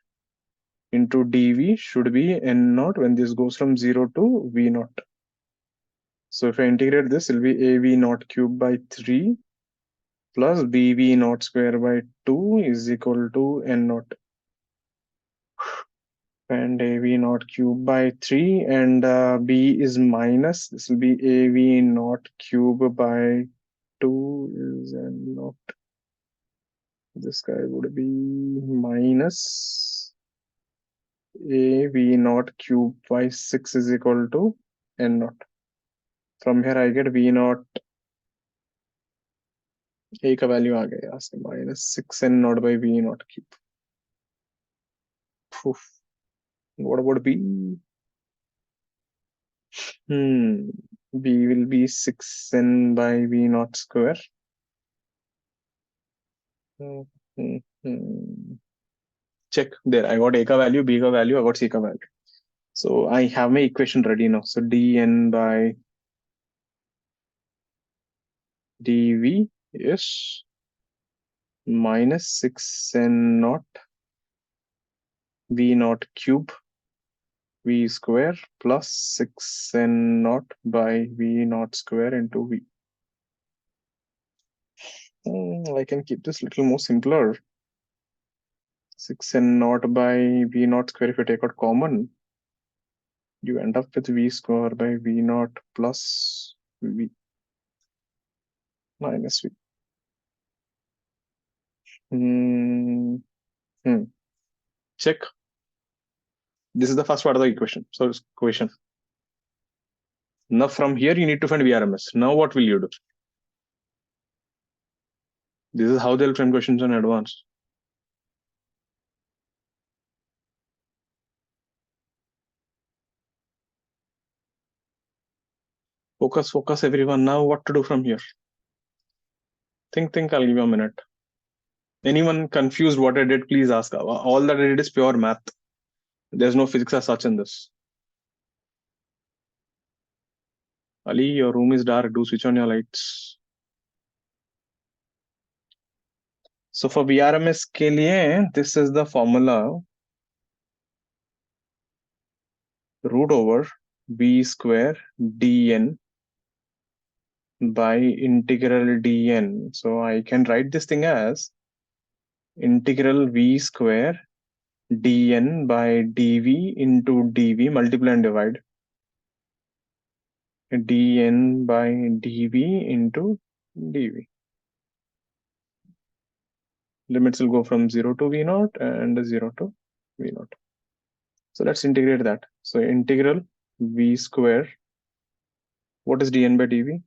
Into dv should be n naught when this goes from 0 to v naught. So if I integrate this, it will be av naught cube by 3 plus bv naught square by 2 is equal to n naught. And av naught cube by 3 and b is minus. This will be av naught cube by 2 is n naught. This guy would be minus av naught cube by 6 is equal to n naught. From here I get v naught a का value आ गया यहाँ से -6n naught by v naught cube. Poof. What about b? B will be 6n by v naught square. Check there. I got a का value, b का value, I got c का value. So I have my equation ready now. So dn by dv is -6n naught v naught cube v square plus 6n naught by v naught square into v. I can keep this a little more simpler. 6n naught by v naught square, if you take out common, you end up with v square by v naught plus v minus v. Check. This is the first part of the equation. So equation. Now from here you need to find VRMS. Now what will you do? This is how they'll frame questions in advance. Focus everyone. Now what to do from here? Think, I'll give you a minute. Anyone confused what I did, please ask. All that I did is pure math. There's no physics as such in this. Ali, your room is dark. Do switch on your lights. So for VRMS के लिए, this is the formula. Root over v square dn by integral dn. So I can write this thing as integral v square dn by dv into dv, multiply and divide. Dn by dv into dv. limits will go from 0 to v naught and 0 to v naught. So let's integrate that. So integral v square. What is dn by dv?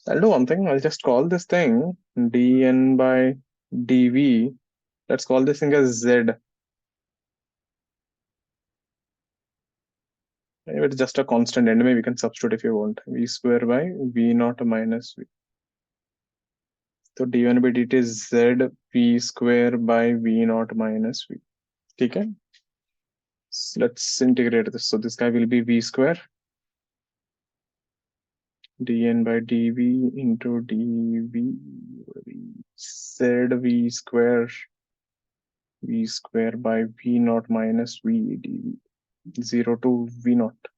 I'll do one thing. I'll just call this thing dn by dv. Let's call this thing as z. If it's just a constant, anyway, we can substitute if you want. V square by v naught minus v. So d1 by dt is z v square by v naught minus v. Okay. So let's integrate this. So this guy will be v square dn by dv into dv z v square by v naught minus v dv 0 to v naught.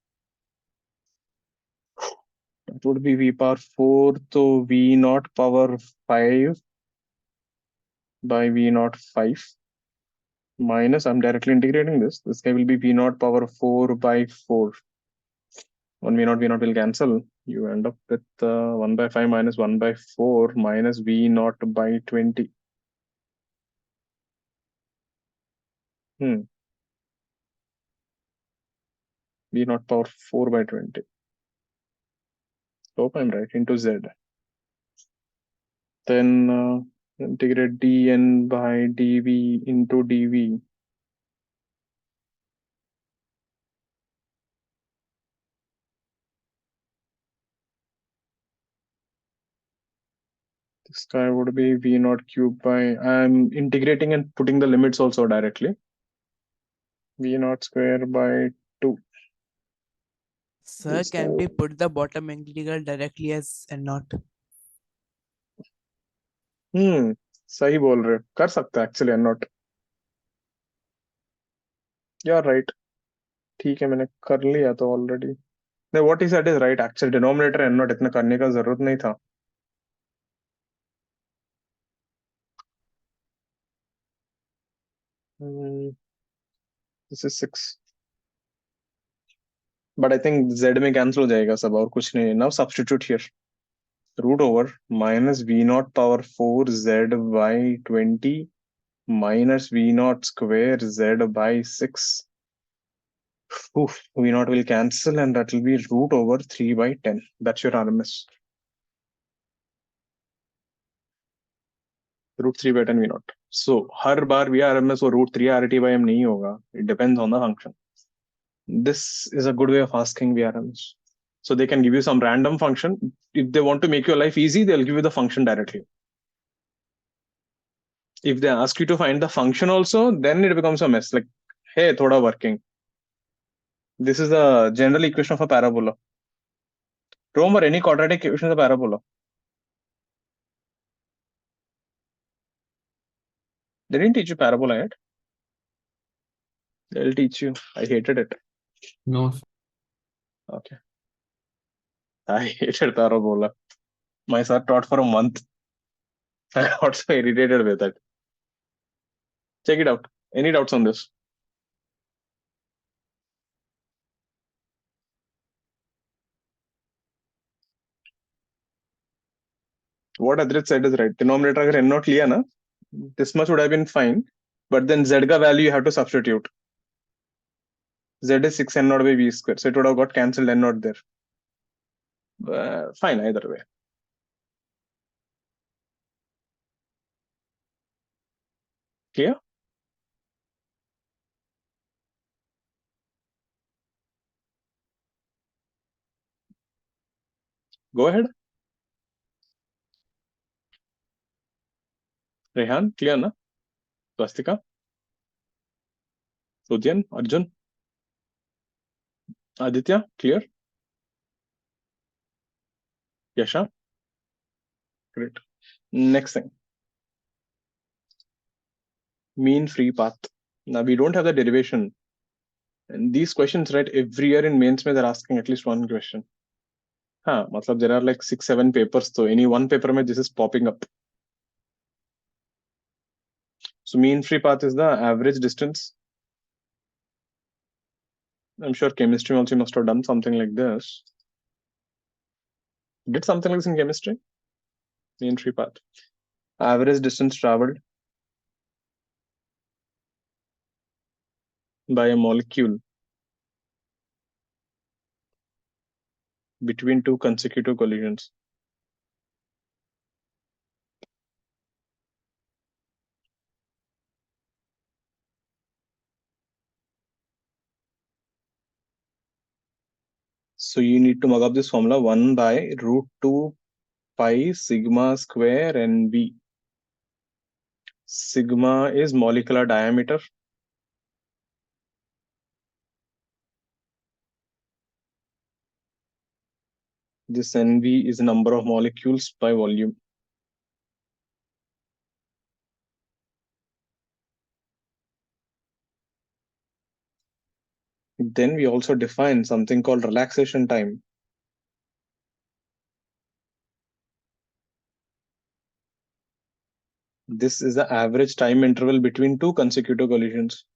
That would be v power 4 to v naught power 5 by v naught 5 minus, I'm directly integrating this. This guy will be v naught power 4 by 4. One v naught will cancel. You end up with 1 by 5 minus 1 by 4 minus v naught by 20. V naught power 4 by 20. Hope I'm right, into z. Then integrate dn by dv into dv. This guy would be v naught cube by, I'm integrating and putting the limits also directly. V naught square by 2. Sir, This can guy we put the bottom integral directly as and not? सही बोल रहे हो, कर सकते हैं actually and not. You're right. ठीक है, मैंने कर लिया तो already. नहीं, what he said is right. Actually denominator and not इतना करने का जरूरत नहीं था. This is 6. But I think z में cancel हो जाएगा सब और कुछ नहीं. Now substitute here. Root over minus v naught power 4 z by 20 minus v naught square z by 6. Oof, v naught will cancel and that will be root over 3 by 10. That's your RMS. Root 3 by 10 v naught. So her bar v RMS और root 3 RT by m नहीं होगा. It depends on the function. This is a good way of asking v RMS. So they can give you some random function. If they want to make your life easy, they'll give you the function directly. If they ask you to find the function also, then it becomes a mess. Like, hey, thoda working. This is the general equation of a parabola. Remember, any quadratic equation is a parabola. They didn't teach you parabola yet. They'll teach you. I hated it. No, sir. Okay. I hated parabola. My sir taught for a month. I got so irritated with it. Check it out. Any doubts on this? What Adrit said is right. Denominator अगर n naught लिया ना, this much would have been fine. But then z का value you have to substitute. Z is 6 n naught by v square. So it would have got cancelled n naught there. Fine, either way. Clear? Go ahead. Rehan, clear na? Swastika? Sudyan, Arjun? Aditya, clear? Yasha? Great. Next thing. Mean free path. Now we don't have the derivation. And these questions, right, every year in mains they're asking at least one question. Matlab there are like 6-7 papers, so any one paper mein this is popping up. So mean free path is the average distance I'm sure chemistry also must have done something like this. Did something like this in chemistry? Main free path. Average distance traveled by a molecule between two consecutive collisions. So you need to mug up this formula 1 by root 2 pi sigma square NV. Sigma is molecular diameter. This NV is the number of molecules by volume. Then we also define something called relaxation time. This is the average time interval between two consecutive collisions.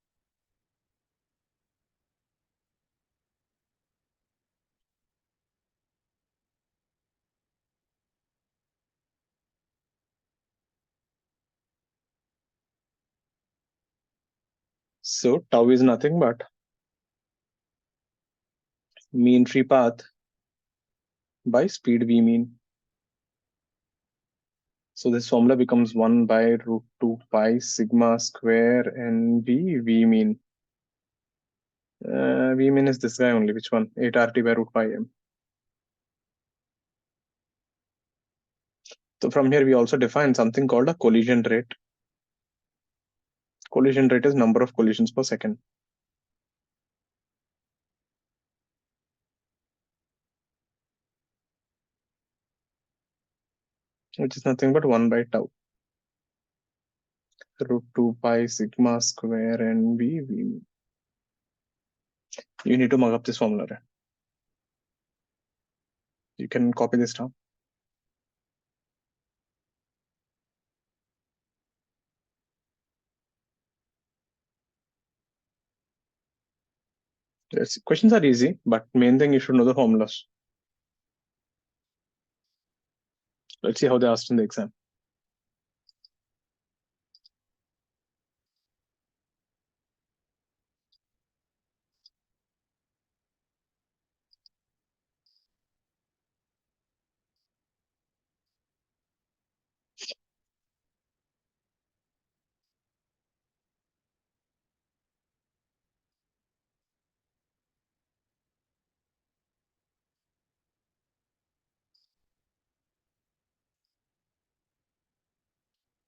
So tau is nothing but mean free path by speed v mean. So this formula becomes 1 by root 2 pi sigma square NV v mean. V mean is this guy only. Which one? 8 RT by root pi m. So from here we also define something called a collision rate. Collision rate is number of collisions per second. Which is nothing but 1 by tau. Root 2 pi sigma square NV v mean. You need to mug up this formula. Right? You can copy this down. Yes, questions are easy, but main thing you should know the formulas. Let's see how they asked in the exam.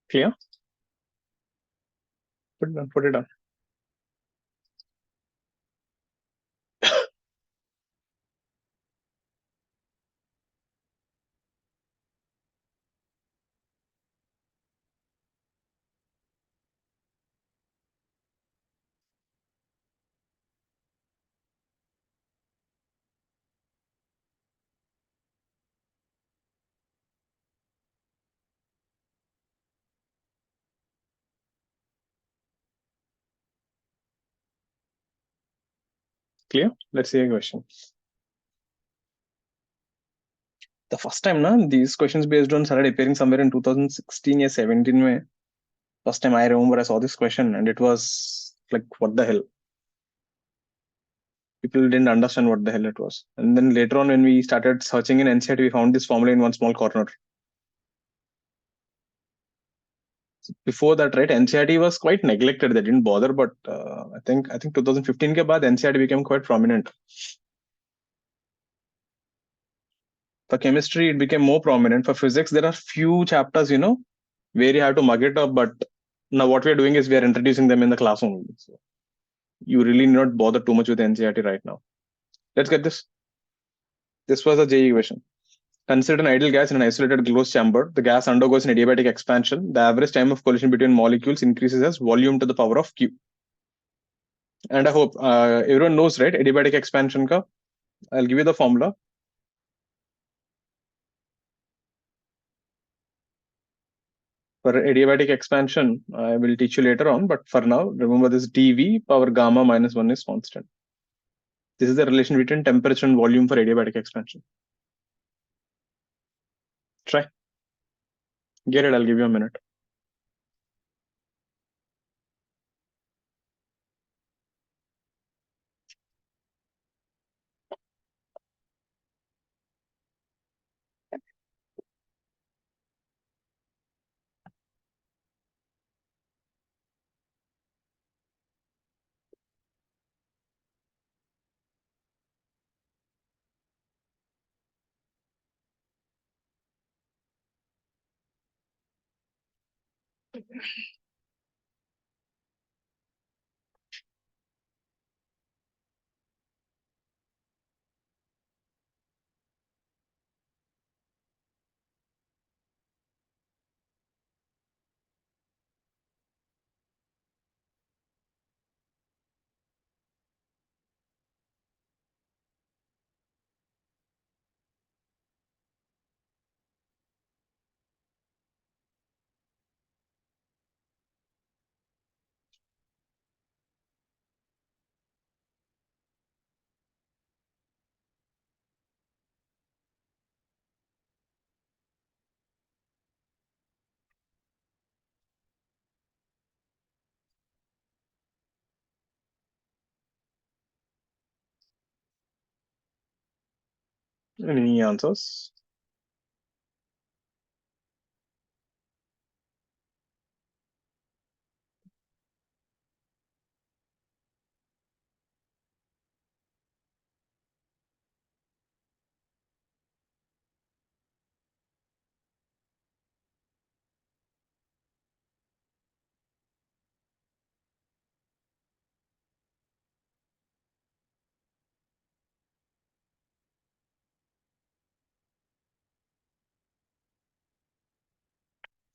Clear? Put it down. Put it down. Clear? Let's see a question. The first time, these questions based on started appearing somewhere in 2016 or 17. Mein. First time I remember I saw this question and it was like, what the hell? People didn't understand what the hell it was. And then later on, when we started searching in NCERT, we found this formula in one small corner. Before that, right, NCERT was quite neglected. They didn't bother, but I think 2015 ke baad NCERT became quite prominent. For chemistry, it became more prominent. For physics, there are few chapters, where you have to mug it up. But now what we're doing is we are introducing them in the class only. So you really need not bother too much with NCERT right now. Let's get this. This was a JEE question. Consider an ideal gas in an isolated closed chamber. The gas undergoes an adiabatic expansion. The average time of collision between molecules increases as volume to the power of Q. And I hope everyone knows, right? Adiabatic expansion ka. I'll give you the formula. For adiabatic expansion, I will teach you later on. But for now, remember this dV power gamma minus 1 is constant. This is the relation between temperature and volume for adiabatic expansion. Try. Get it, I'll give you a minute. Any answers?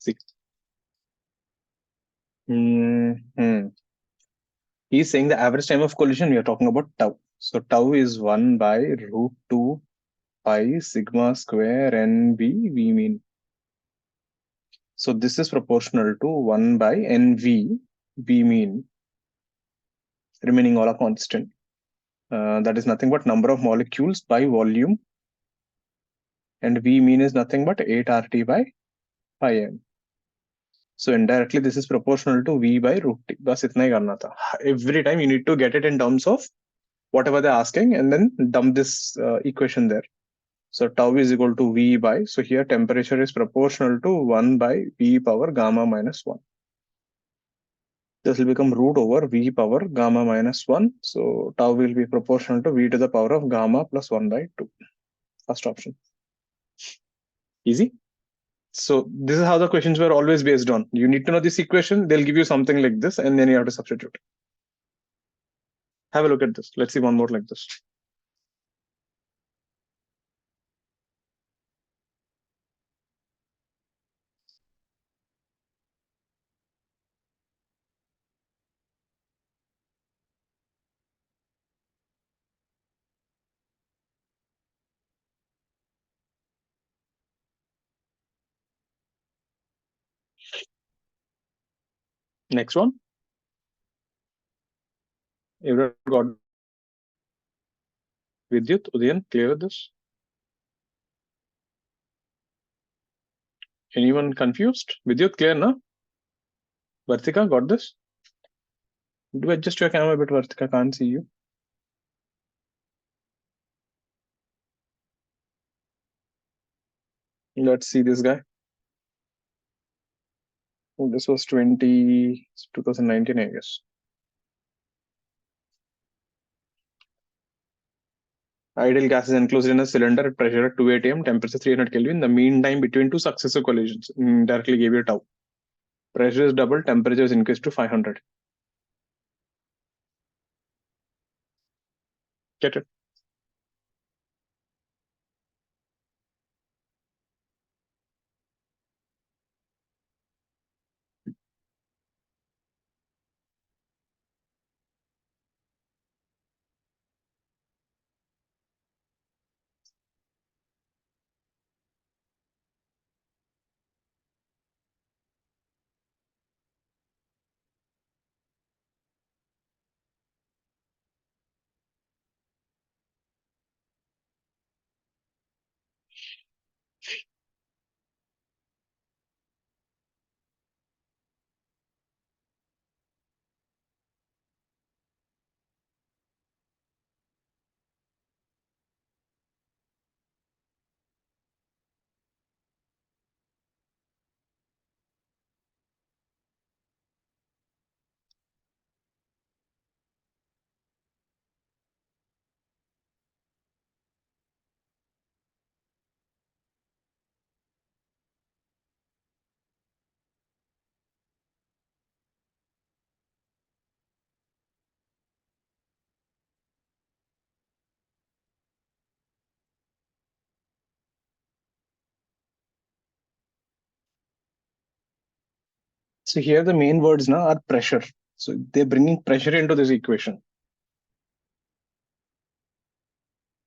See. He's saying the average time of collision, we are talking about tau. So tau is 1 by root 2 pi sigma square NB V mean. So this is proportional to 1 by NV V mean, remaining all are constant. That is nothing but number of molecules by volume, and V mean is nothing but 8 RT by pi m. So indirectly this is proportional to V by root T. बस इतना ही करना था. Every time you need to get it in terms of whatever they're asking and then dump this equation there. So tau is equal to V by, so here temperature is proportional to 1 by V power gamma minus 1. This will become root over V power gamma minus 1. So tau will be proportional to V to the power of gamma plus 1 by 2. First option. Easy. So this is how the questions were always based on. You need to know this equation. They'll give you something like this and then you have to substitute. Have a look at this. Let's see one more like this. Next one. Everyone got Vidyut, Udayan, clear with this? Anyone confused? Vidyut, clear, na? Vartika, got this? Do adjust your camera a bit, Vartika, can't see you. Let's see this guy. Oh, this was 2019, I guess. Ideal gas is enclosed in a cylinder at pressure at 2 atm, temperature 300 Kelvin. The mean time between two successive collisions directly gave you tau. Pressure is double, temperature is increased to 500. Get it? So here the main words now are pressure. So they're bringing pressure into this equation.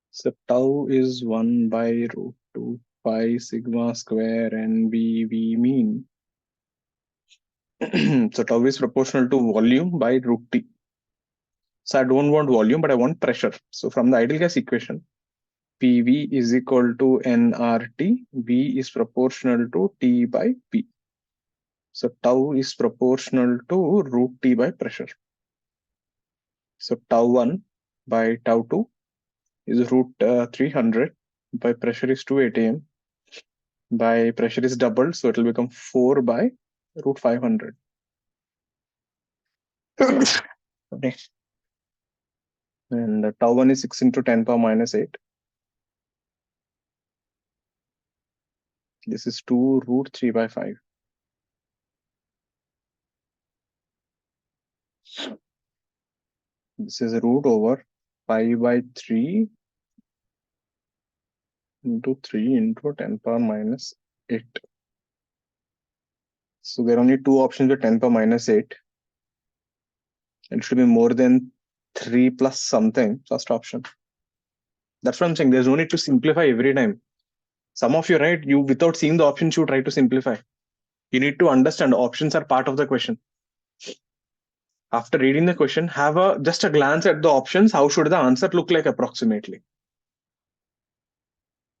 So tau is 1 by root 2 pi sigma square NV mean. So tau is proportional to volume by root T. So I don't want volume, but I want pressure. So from the ideal gas equation, PV is equal to nRT. V is proportional to T by P. So tau is proportional to root T by pressure. So tau 1 by tau 2 is root 300 by pressure is 280 m. By pressure is doubled, so it will become 4 by root 500. Okay. And tau 1 is 6 into 10 power minus 8. This is 2 root 3 by 5. This is root over 5 by 3 into 3 into 10 power minus 8. So there are only two options with 10 power minus 8. It should be more than 3 plus something, first option. That's what I'm saying. There's no need to simplify every time. Some of you, right, you without seeing the options, you try to simplify. You need to understand options are part of the question. After reading the question, have just a glance at the options. How should the answer look like approximately?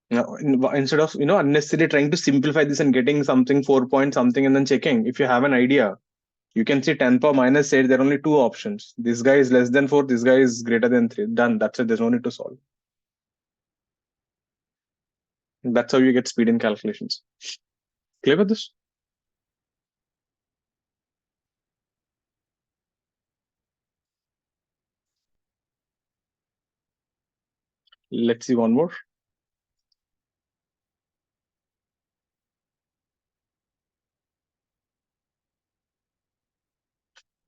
Now, instead of unnecessarily trying to simplify this and getting something 4 point something and then checking, if you have an idea, you can see 10 power minus 8. There are only two options. This guy is less than 4. This guy is greater than 3. Done. That's it. There's no need to solve. That's how you get speed in calculations. Clear with this? Let's see one more.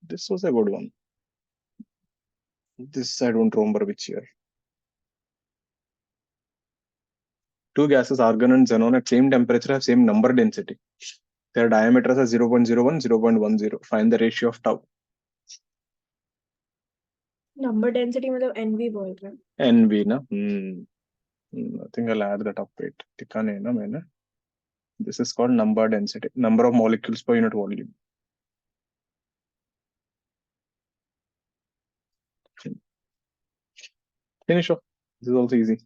This was a good one. This I don't remember which year. Two gases, argon and xenon, at same temperature have same number density. Their diameters are 0.01, 0.10. Find the ratio of tau. Number density मतलब NV बोल रहे हैं. NV na. I think I'll add that up. Wait, टिका नहीं ना मैंने. This is called number density, number of molecules per unit volume. Finish off. This is also easy.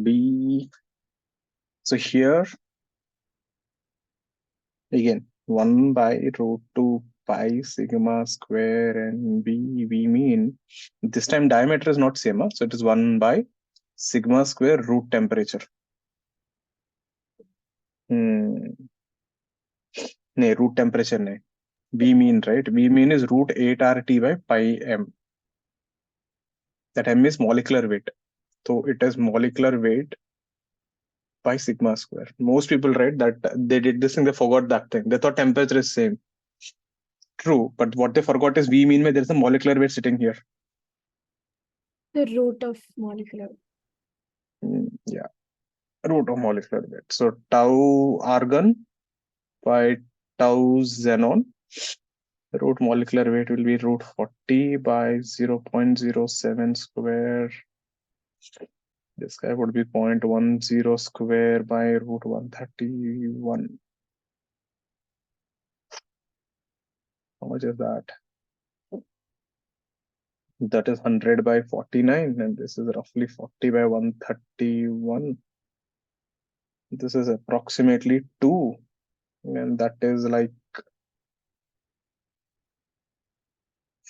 B. So here again 1 by root 2 pi sigma square and V mean. This time diameter is not same, so it is 1 by sigma square root temperature. No, root temperature no. V mean, right? V mean is root 8 RT by pi m. That m is molecular weight. So it is molecular weight by sigma square. Most people, right, that they did this thing, they forgot that thing. They thought temperature is same. True, but what they forgot is V mean there's a molecular weight sitting here. The root of molecular. Yeah, root of molecular weight. So tau argon by tau xenon. The root molecular weight will be root 40 by 0.07 square. This guy would be 0.10 square by root 131. How much is that? That is 100 by 49, and this is roughly 40 by 131. This is approximately 2, and that is like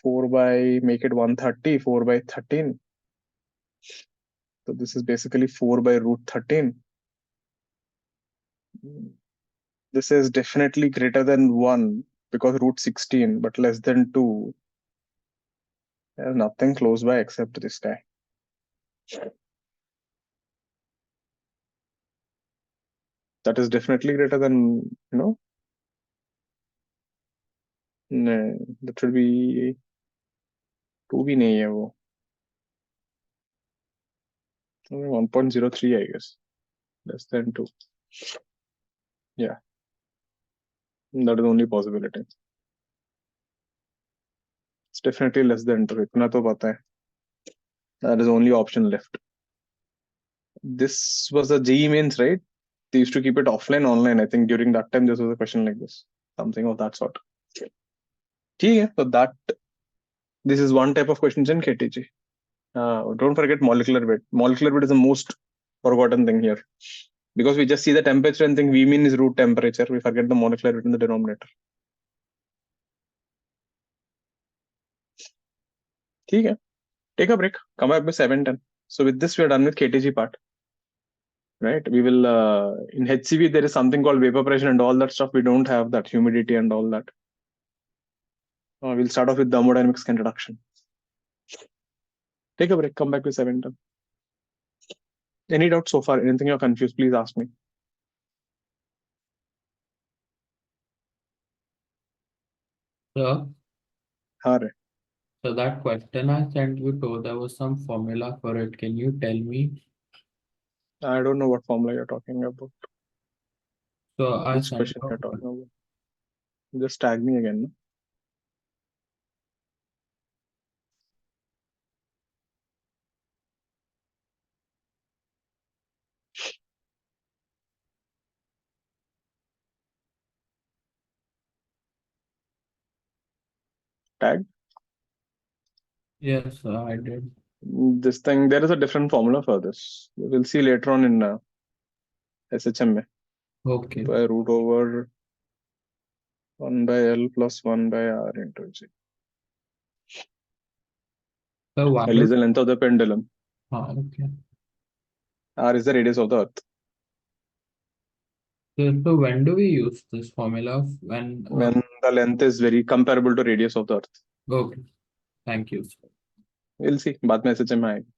4 by, make it 130, 4 by 13. So this is basically 4 by root 13. This is definitely greater than 1 because root 16, but less than 2. There's nothing close by except this guy. That is definitely greater than, no, that should be 2 भी नहीं है वो. 1.03, I guess. Less than 2. Yeah. That is the only possibility. It's definitely less than 2. इतना तो पता है. That is the only option left. This was a JEE mains, right? They used to keep it offline, online. I think during that time, this was a question like this. Something of that sort. Okay, so this is one type of questions in KTG. Don't forget molecular weight. Molecular weight is the most forgotten thing here. Because we just see the temperature and think V mean is root temperature. We forget the molecular weight in the denominator. Okay, take a break. Come back by 7:10. So with this, we are done with KTG part. Right? We will, in HCV, there is something called vapor pressure and all that stuff. We don't have that, humidity and all that. We'll start off with thermodynamics introduction. Take a break. Come back with 7:10. Any doubt so far? Anything you're confused, please ask me. So, All right. so that question I sent you to, there was some formula for it. Can you tell me? I don't know what formula you're talking about. So I Which sent question you you're talking about? Just tag me again. No? Tag. Yes, I did. This thing, there is a different formula for this. We'll see later on in SHM में. Okay. By root over 1 by L plus 1 by R into G. So why L is the length of the pendulum. okay. R is the radius of the earth. So when do we use this formula? When When the length is very comparable to radius of the earth. okay. Thank you. We'll see. बाद में SHM में आएगा.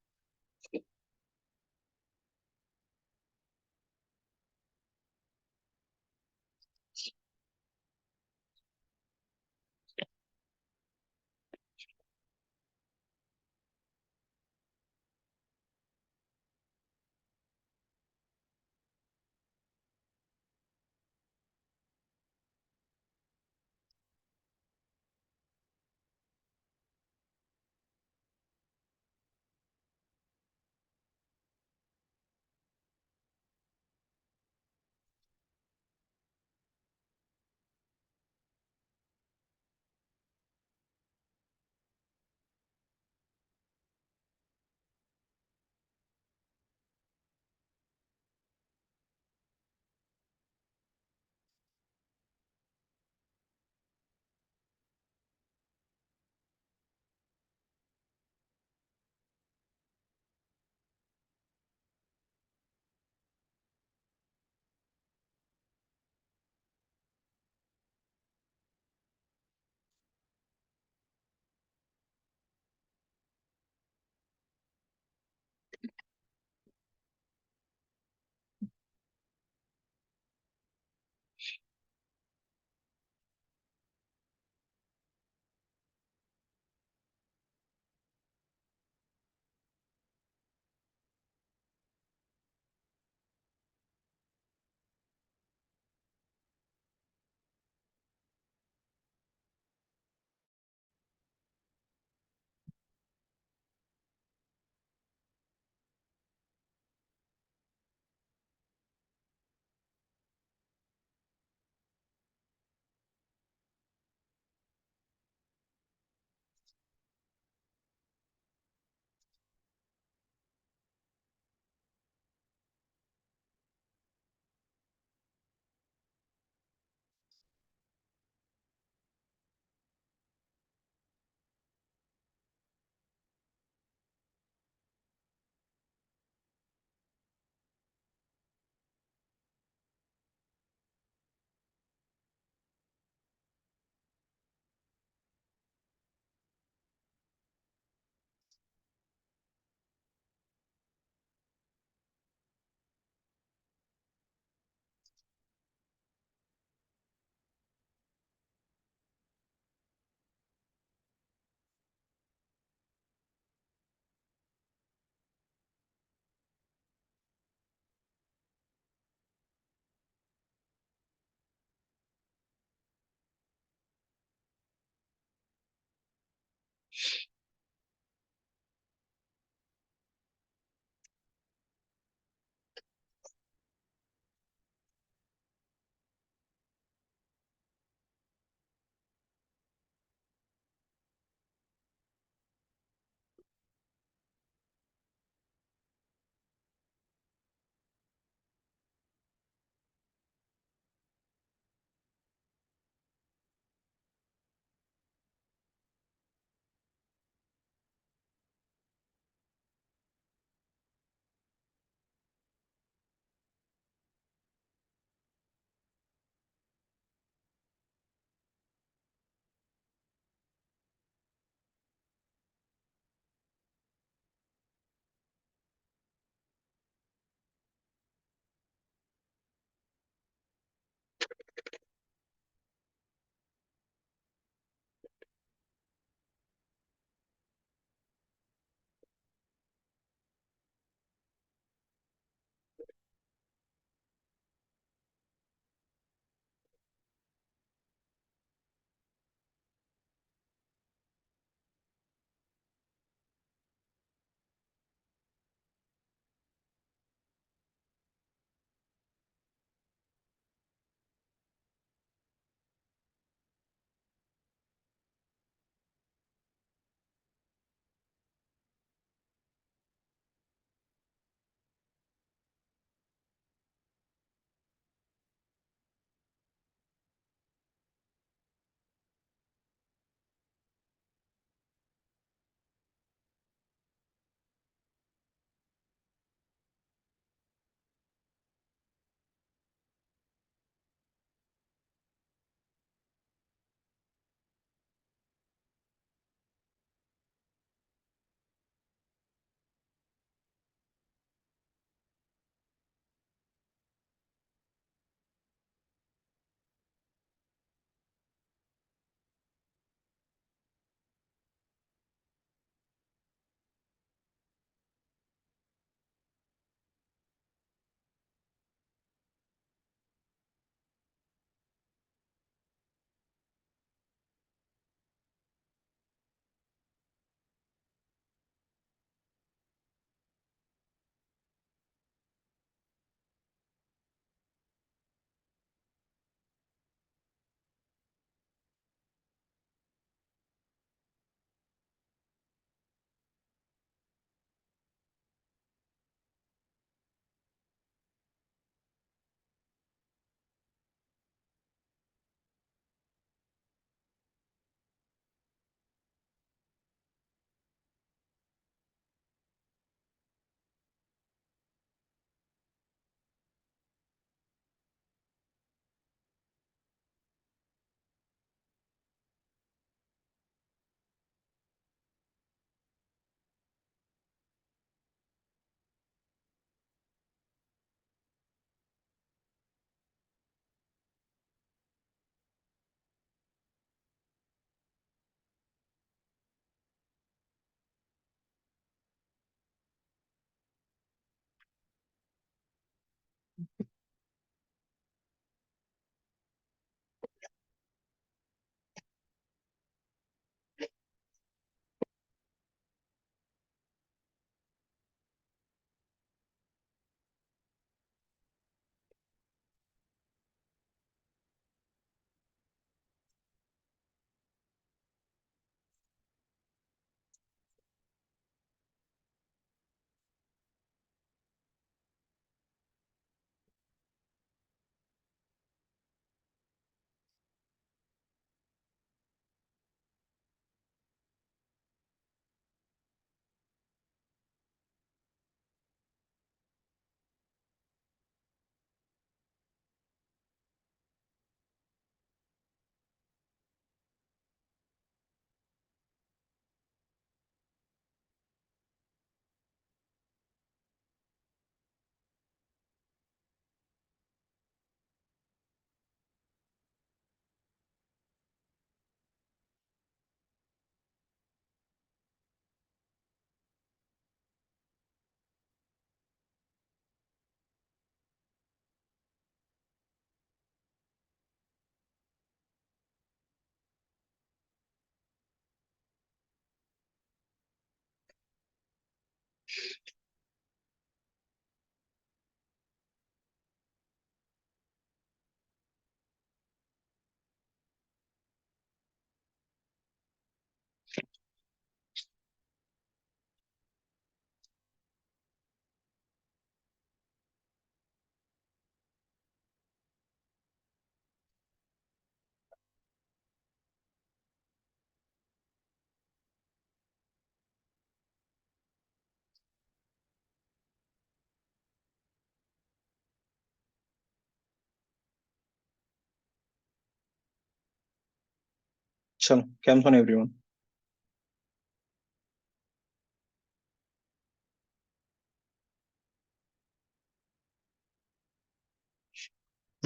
चलो, camps on everyone.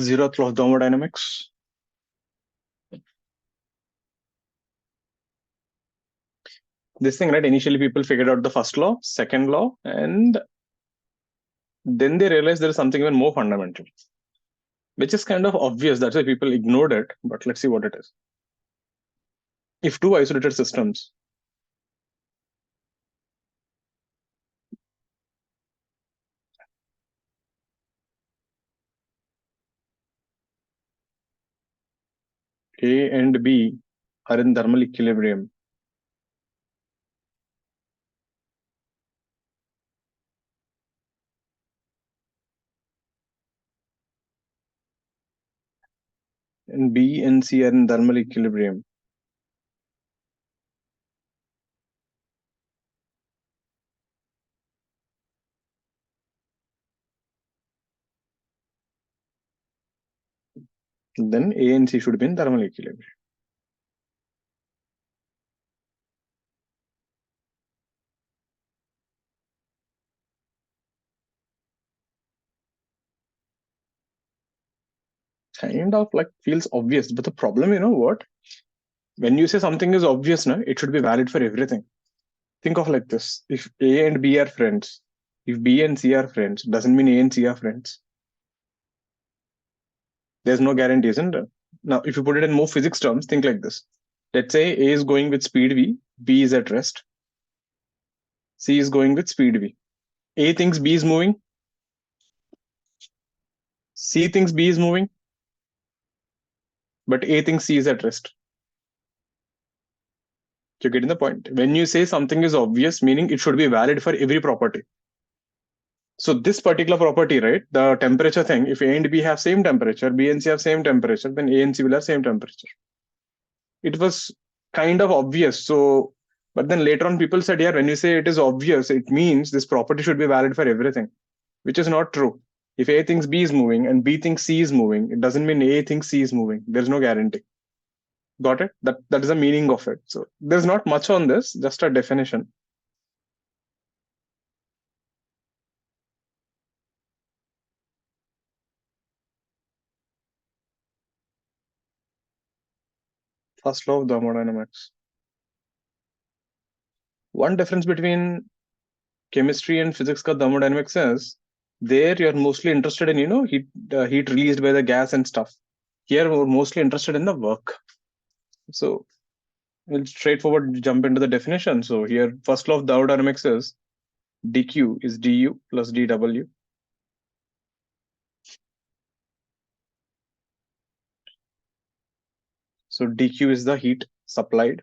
Zeroth law of thermodynamics. This thing, right? Initially, people figured out the first law, second law, and then they realized there is something even more fundamental, which is kind of obvious. That's why people ignored it. But let's see what it is. If two isolated systems A and B are in thermal equilibrium, and B and C are in thermal equilibrium, then A and C should be in thermal equilibrium. Kind of like feels obvious, but the problem, you know what? When you say something is obvious, no, it should be valid for everything. Think of like this: if A and B are friends, if B and C are friends, doesn't mean A and C are friends. There's no guarantee, isn't there? Now, if you put it in more physics terms, think like this. Let's say A is going with speed v, B is at rest, C is going with speed v. A thinks B is moving, C thinks B is moving, but A thinks C is at rest. You're getting the point. When you say something is obvious, meaning it should be valid for every property. So this particular property, right, the temperature thing, if A and B have same temperature, B and C have same temperature, then A and C will have same temperature. It was kind of obvious. So, but then later on people said, yeah, when you say it is obvious, it means this property should be valid for everything, which is not true. If A thinks B is moving and B thinks C is moving, it doesn't mean A thinks C is moving. There's no guarantee. Got it? That is the meaning of it. So there's not much on this, just a definition. First law of thermodynamics. One difference between chemistry and physics का thermodynamics is There you're mostly interested in, heat released by the gas and stuff. Here we're mostly interested in the work. So we'll straightforward jump into the definition. So here, first law of thermodynamics is dq is du plus dw. So dq is the heat supplied.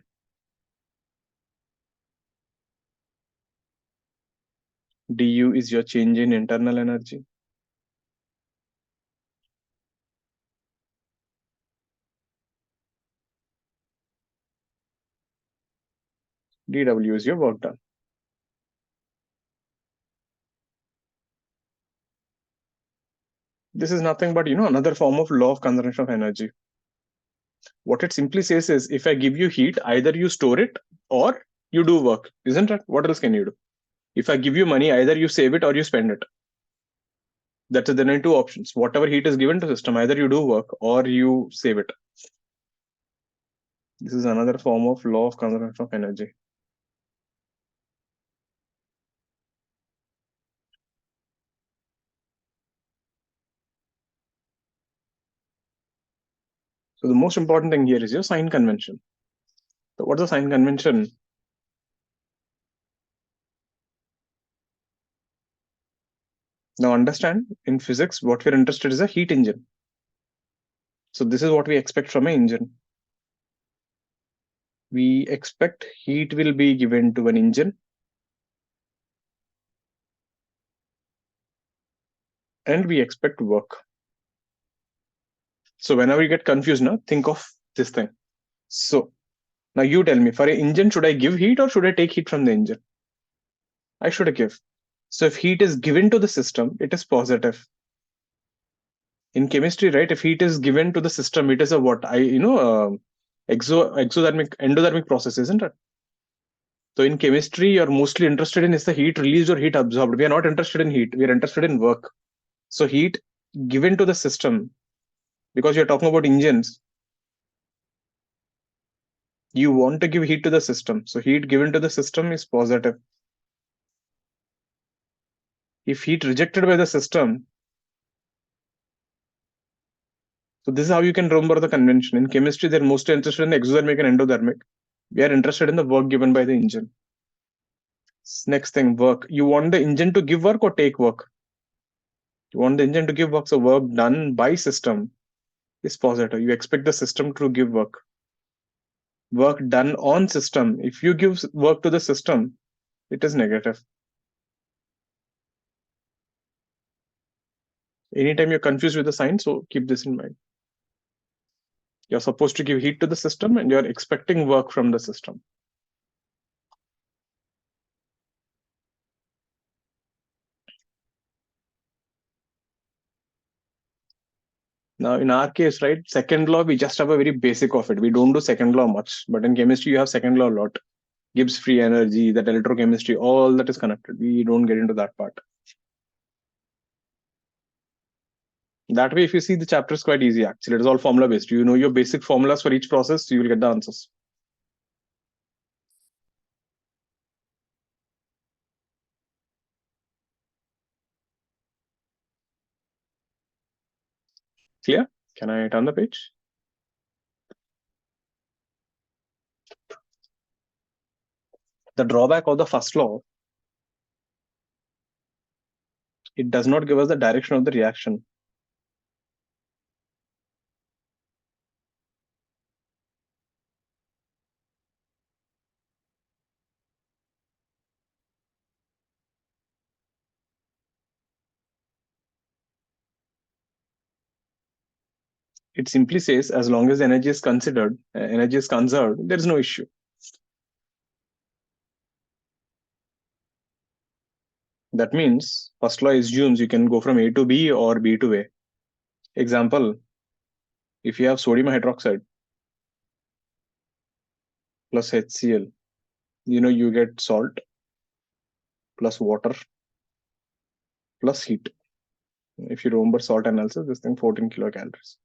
Du is your change in internal energy. dw is your work done. This is nothing but, another form of law of conservation of energy. What it simply says is, if I give you heat, either you store it or you do work, isn't it? What else can you do? If I give you money, either you save it or you spend it. That's there are two options. Whatever heat is given to system, either you do work or you save it. This is another form of law of conservation of energy. So the most important thing here is your sign convention. So what's the sign convention? Now understand, in physics, what we're interested in is a heat engine. So this is what we expect from an engine. We expect heat will be given to an engine and we expect work. So whenever you get confused now, think of this thing. So now you tell me, for an engine, should I give heat or should I take heat from the engine? I should give. So if heat is given to the system, it is positive. In chemistry, right? If heat is given to the system, it is a what? Endothermic process, isn't it? So in chemistry, you're mostly interested in is the heat released or heat absorbed. We are not interested in heat. We are interested in work. So heat given to the system, because you're talking about engines, you want to give heat to the system. So heat given to the system is positive. If heat rejected by the system, so this is how you can remember the convention. In chemistry, they're mostly interested in the exothermic and endothermic. We are interested in the work given by the engine. Next thing, work. You want the engine to give work or take work? You want the engine to give work. So work done by system is positive. You expect the system to give work. Work done on system. If you give work to the system, it is negative. Anytime you're confused with the sign, so keep this in mind. You're supposed to give heat to the system and you're expecting work from the system. Now, in our case, right, second law, we just have a very basic of it. We don't do second law much, but in chemistry, you have second law a lot. Gibbs free energy, that electrochemistry, all that is connected. We don't get into that part. That way, if you see the chapter is quite easy, actually. It is all formula based. You know your basic formulas for each process, you will get the answers. Clear? Can I turn the page? The drawback of the first law, it does not give us the direction of the reaction. It simply says as long as energy is considered, energy is conserved, there is no issue. That means first law assumes you can go from A to B or B to A. Example, if you have sodium hydroxide plus HCl, you get salt plus water plus heat. If you remember salt analysis, this thing 14 kilocalories.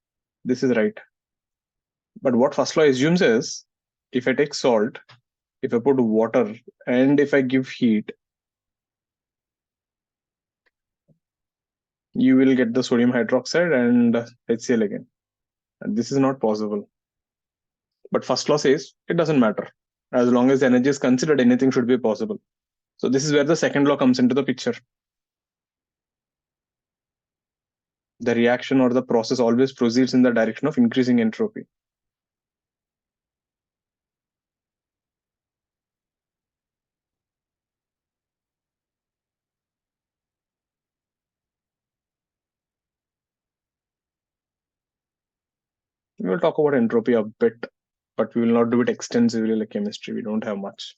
This is right. But what first law assumes is, if I take salt, if I put water, and if I give heat, you will get the sodium hydroxide and HCl again. And this is not possible. But first law says it doesn't matter. As long as the energy is considered, anything should be possible. So this is where the second law comes into the picture. The reaction or the process always proceeds in the direction of increasing entropy. We will talk about entropy a bit, but we will not do it extensively like chemistry. We don't have much.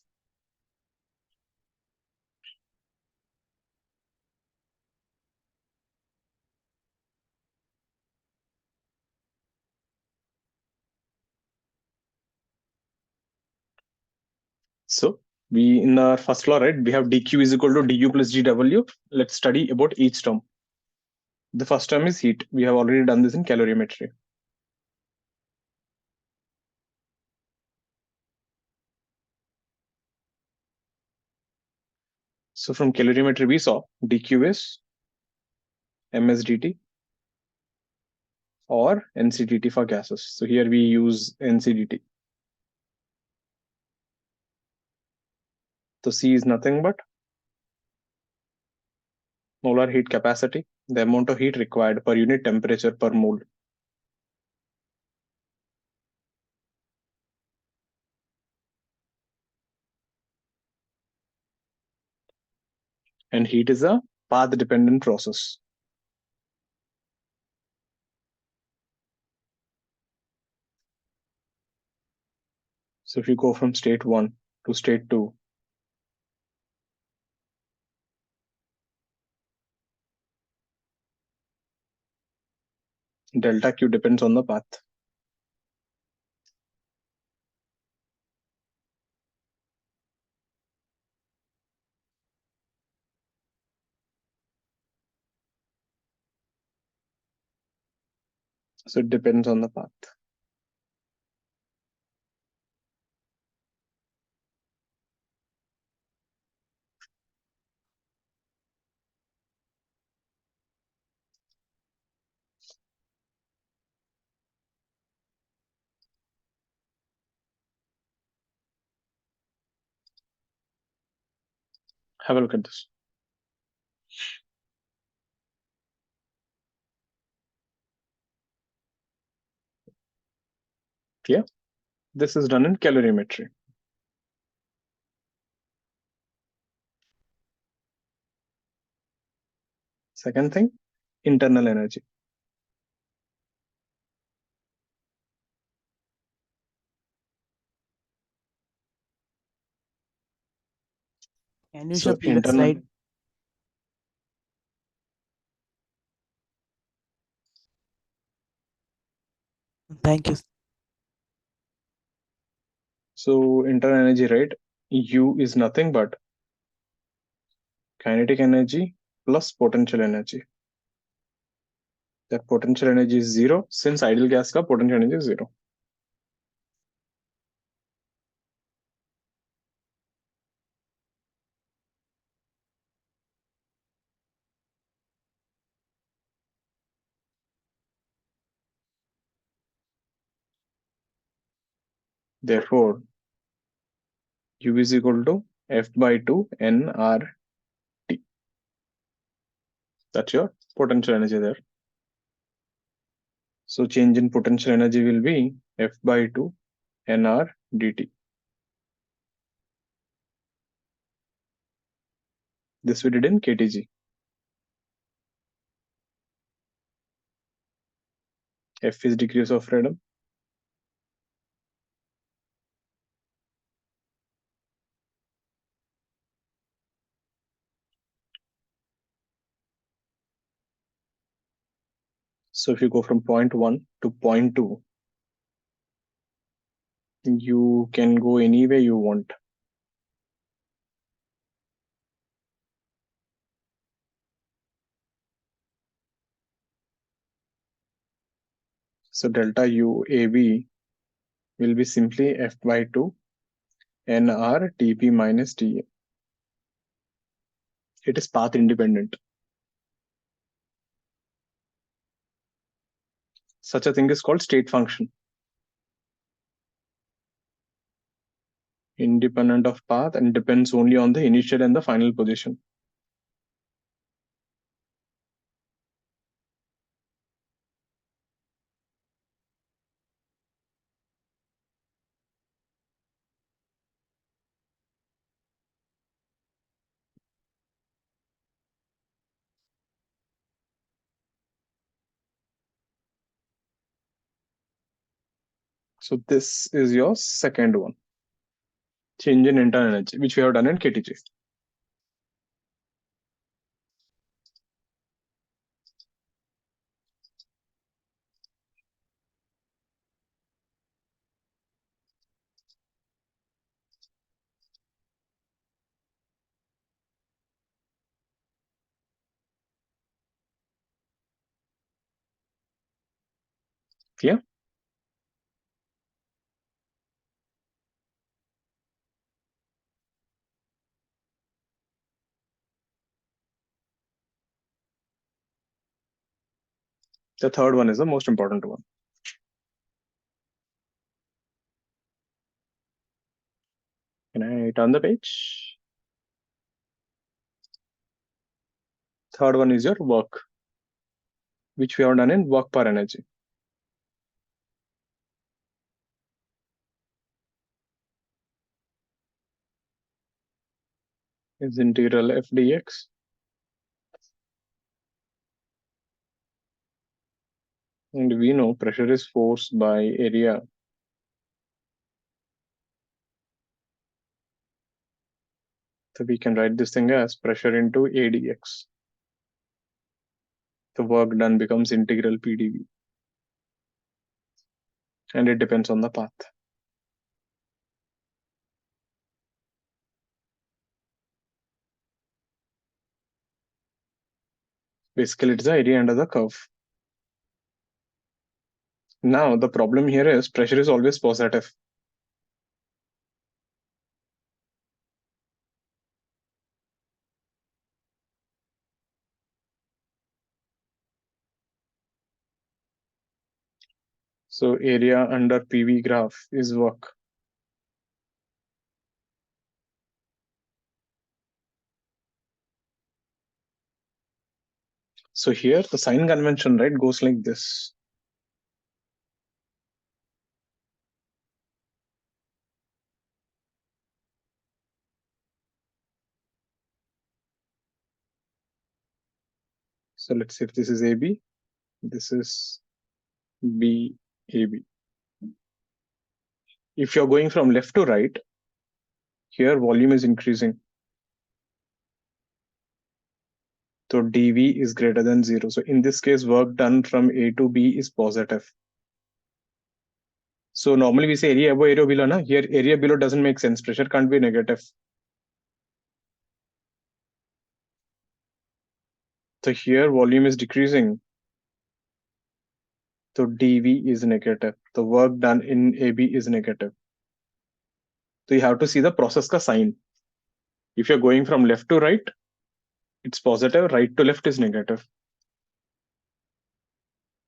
So we in our first law, right, we have dq is equal to du plus dw. Let's study about each term. The first term is heat. We have already done this in calorimetry. So from calorimetry, we saw dq is ms dt or NCDT for gases. So here we use NCDT. So C is nothing but molar heat capacity, the amount of heat required per unit temperature per mole. And heat is a path-dependent process. So if you go from state 1 to state 2, delta Q depends on the path. So it depends on the path. Have a look at this. Clear? This is done in calorimetry. Second thing, internal energy. Can you So show previous internal, slide? Thank you. so internal energy, right? U is nothing but kinetic energy plus potential energy. That potential energy is 0 since ideal gas ka potential energy is 0. Therefore, U is equal to F by 2 nRT. That's your potential energy there. So change in potential energy will be F by 2 nR dt. This we did in KTG. F is degrees of freedom. So if you go from point 1 to point 2, you can go any way you want. So delta U AB will be simply F by 2 nR TP minus TA. It is path independent. Such a thing is called state function. Independent of path and depends only on the initial and the final position. So this is your second one. Change in internal energy, which we have done in KTG. Clear? The third one is the most important one. Can I turn the page? Third one is your work, which we have done in work per energy. Is integral f dx. And we know pressure is force by area. So we can write this thing as pressure into A dx. The work done becomes integral PdV. And it depends on the path. Basically, it's the area under the curve. Now, the problem here is pressure is always positive. So area under PV graph is work. So here the sign convention, right, goes like this. So let's say if this is AB, this is BAB. If you're going from left to right, here volume is increasing. So dV is greater than 0. So in this case, work done from A to B is positive. So normally we say area above, area below. Na? Here area below doesn't make sense. Pressure can't be negative. So here volume is decreasing. So dV is negative. The work done in AB is negative. So you have to see the process ka sign. If you're going from left to right, it's positive. Right to left is negative.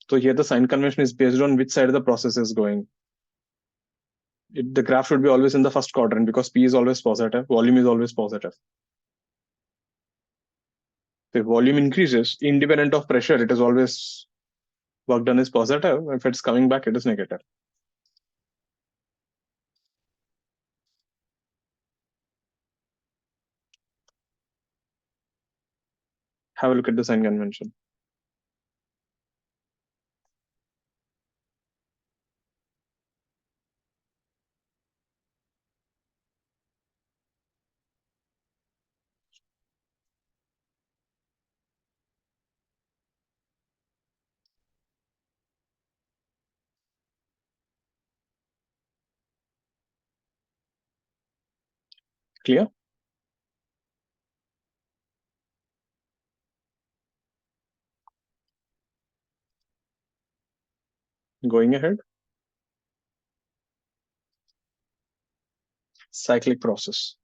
So here the sign convention is based on which side of the process is going. The graph should be always in the first quadrant because P is always positive. Volume is always positive. If volume increases, independent of pressure, it is always work done is positive. If it's coming back, it is negative. Have a look at the sign convention. Clear? Going ahead. Cyclic process.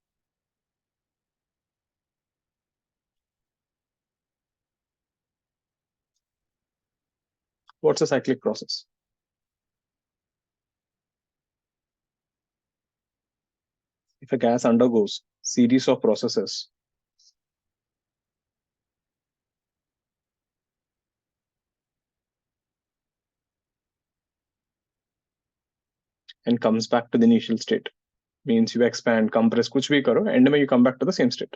What's a cyclic process? If a gas undergoes series of processes and comes back to the initial state, means you expand, compress, कुछ भी करो, end में you come back to the same state.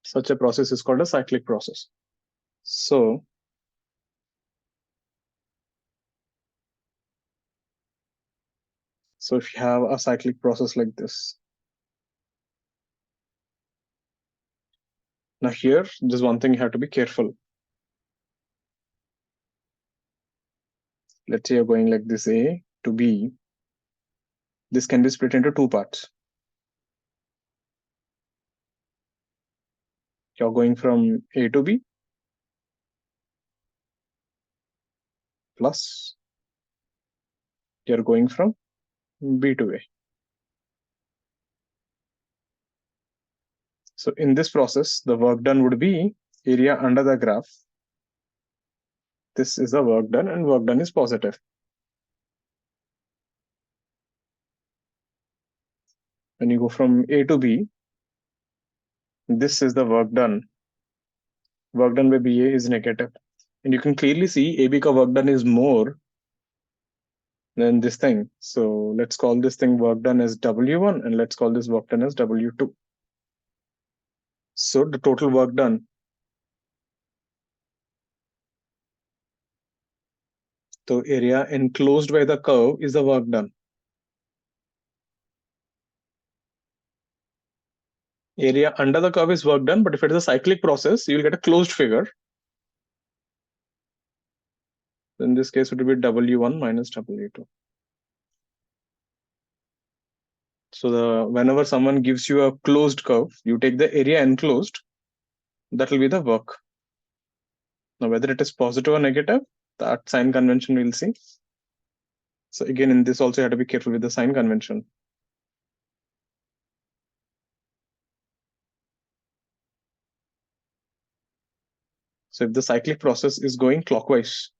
Such a process is called a cyclic process. So if you have a cyclic process like this, now here, there's one thing you have to be careful. Let's say you're going like this A to B. This can be split into two parts. You're going from A to B plus you're going from B to A. So in this process, the work done would be area under the graph. This is the work done, and work done is positive. When you go from A to B, this is the work done. Work done by BA is negative. And you can clearly see AB ka work done is more than this thing. So let's call this thing work done as W1 and let's call this work done as W2. So the total work done. So area enclosed by the curve is the work done. Area under the curve is work done, but if it is a cyclic process, you will get a closed figure. In this case, it will be W1 minus W2. So whenever someone gives you a closed curve, you take the area enclosed, that will be the work. Now, whether it is positive or negative, that sign convention we'll see. So again, in this also you have to be careful with the sign convention. So if the cyclic process is going clockwise,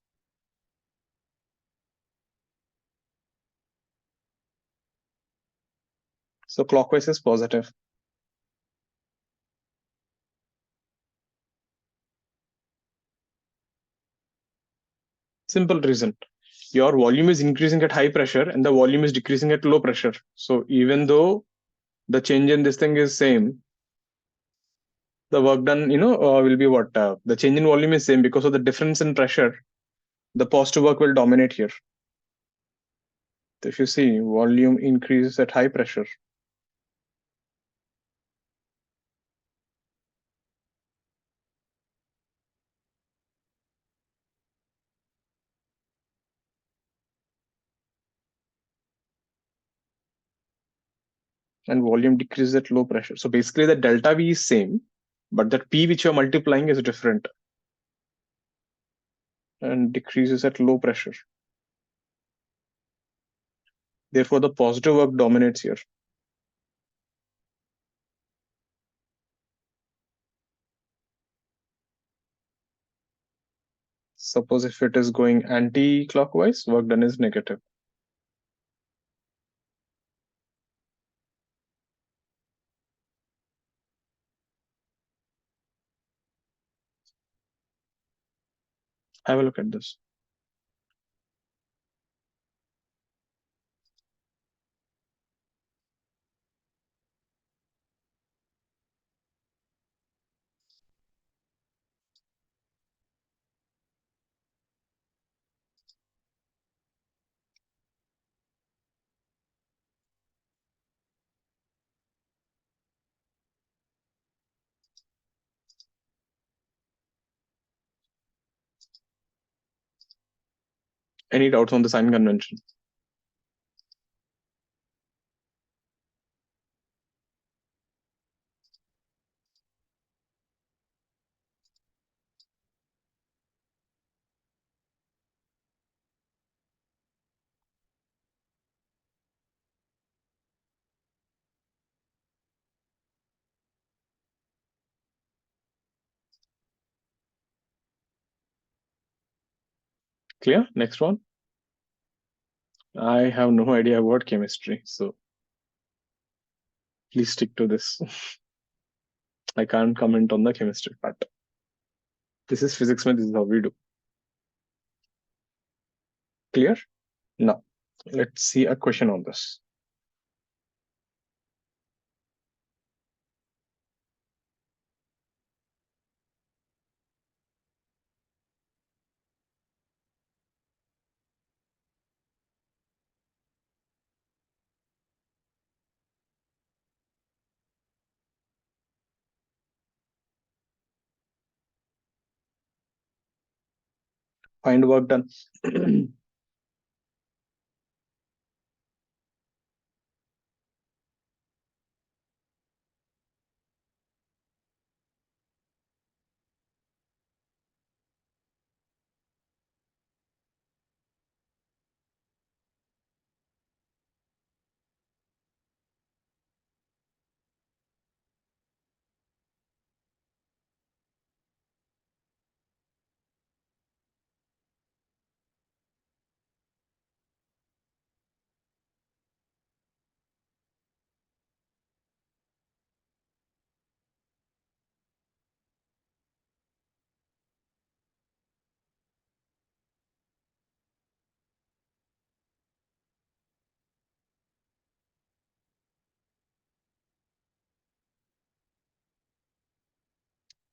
so clockwise is positive. Simple reason. Your volume is increasing at high pressure and the volume is decreasing at low pressure. So even though the change in this thing is same, the work done, will be what? The change in volume is same because of the difference in pressure. The positive work will dominate here. So if you see, volume increases at high pressure. And volume decreases at low pressure. So basically the delta V is same, but that P which you're multiplying is different and decreases at low pressure. Therefore, the positive work dominates here. Suppose if it is going anti-clockwise, work done is negative. Have a look at this. Any doubts on the sign convention? Clear? Next one. I have no idea about chemistry, so please stick to this. I can't comment on the chemistry part. This is physics, man. This is how we do. Clear? Now, let's see a question on this. Find work done.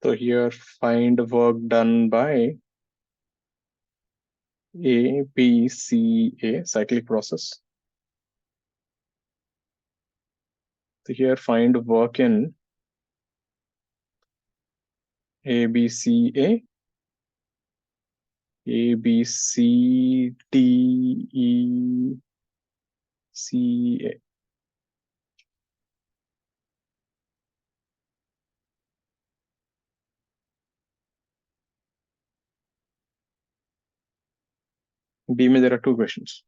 So here, find work done by A, B, C, A, cyclic process. So here, find work in A, B, C, A, B, C, D, E, C, A. B, there are two questions.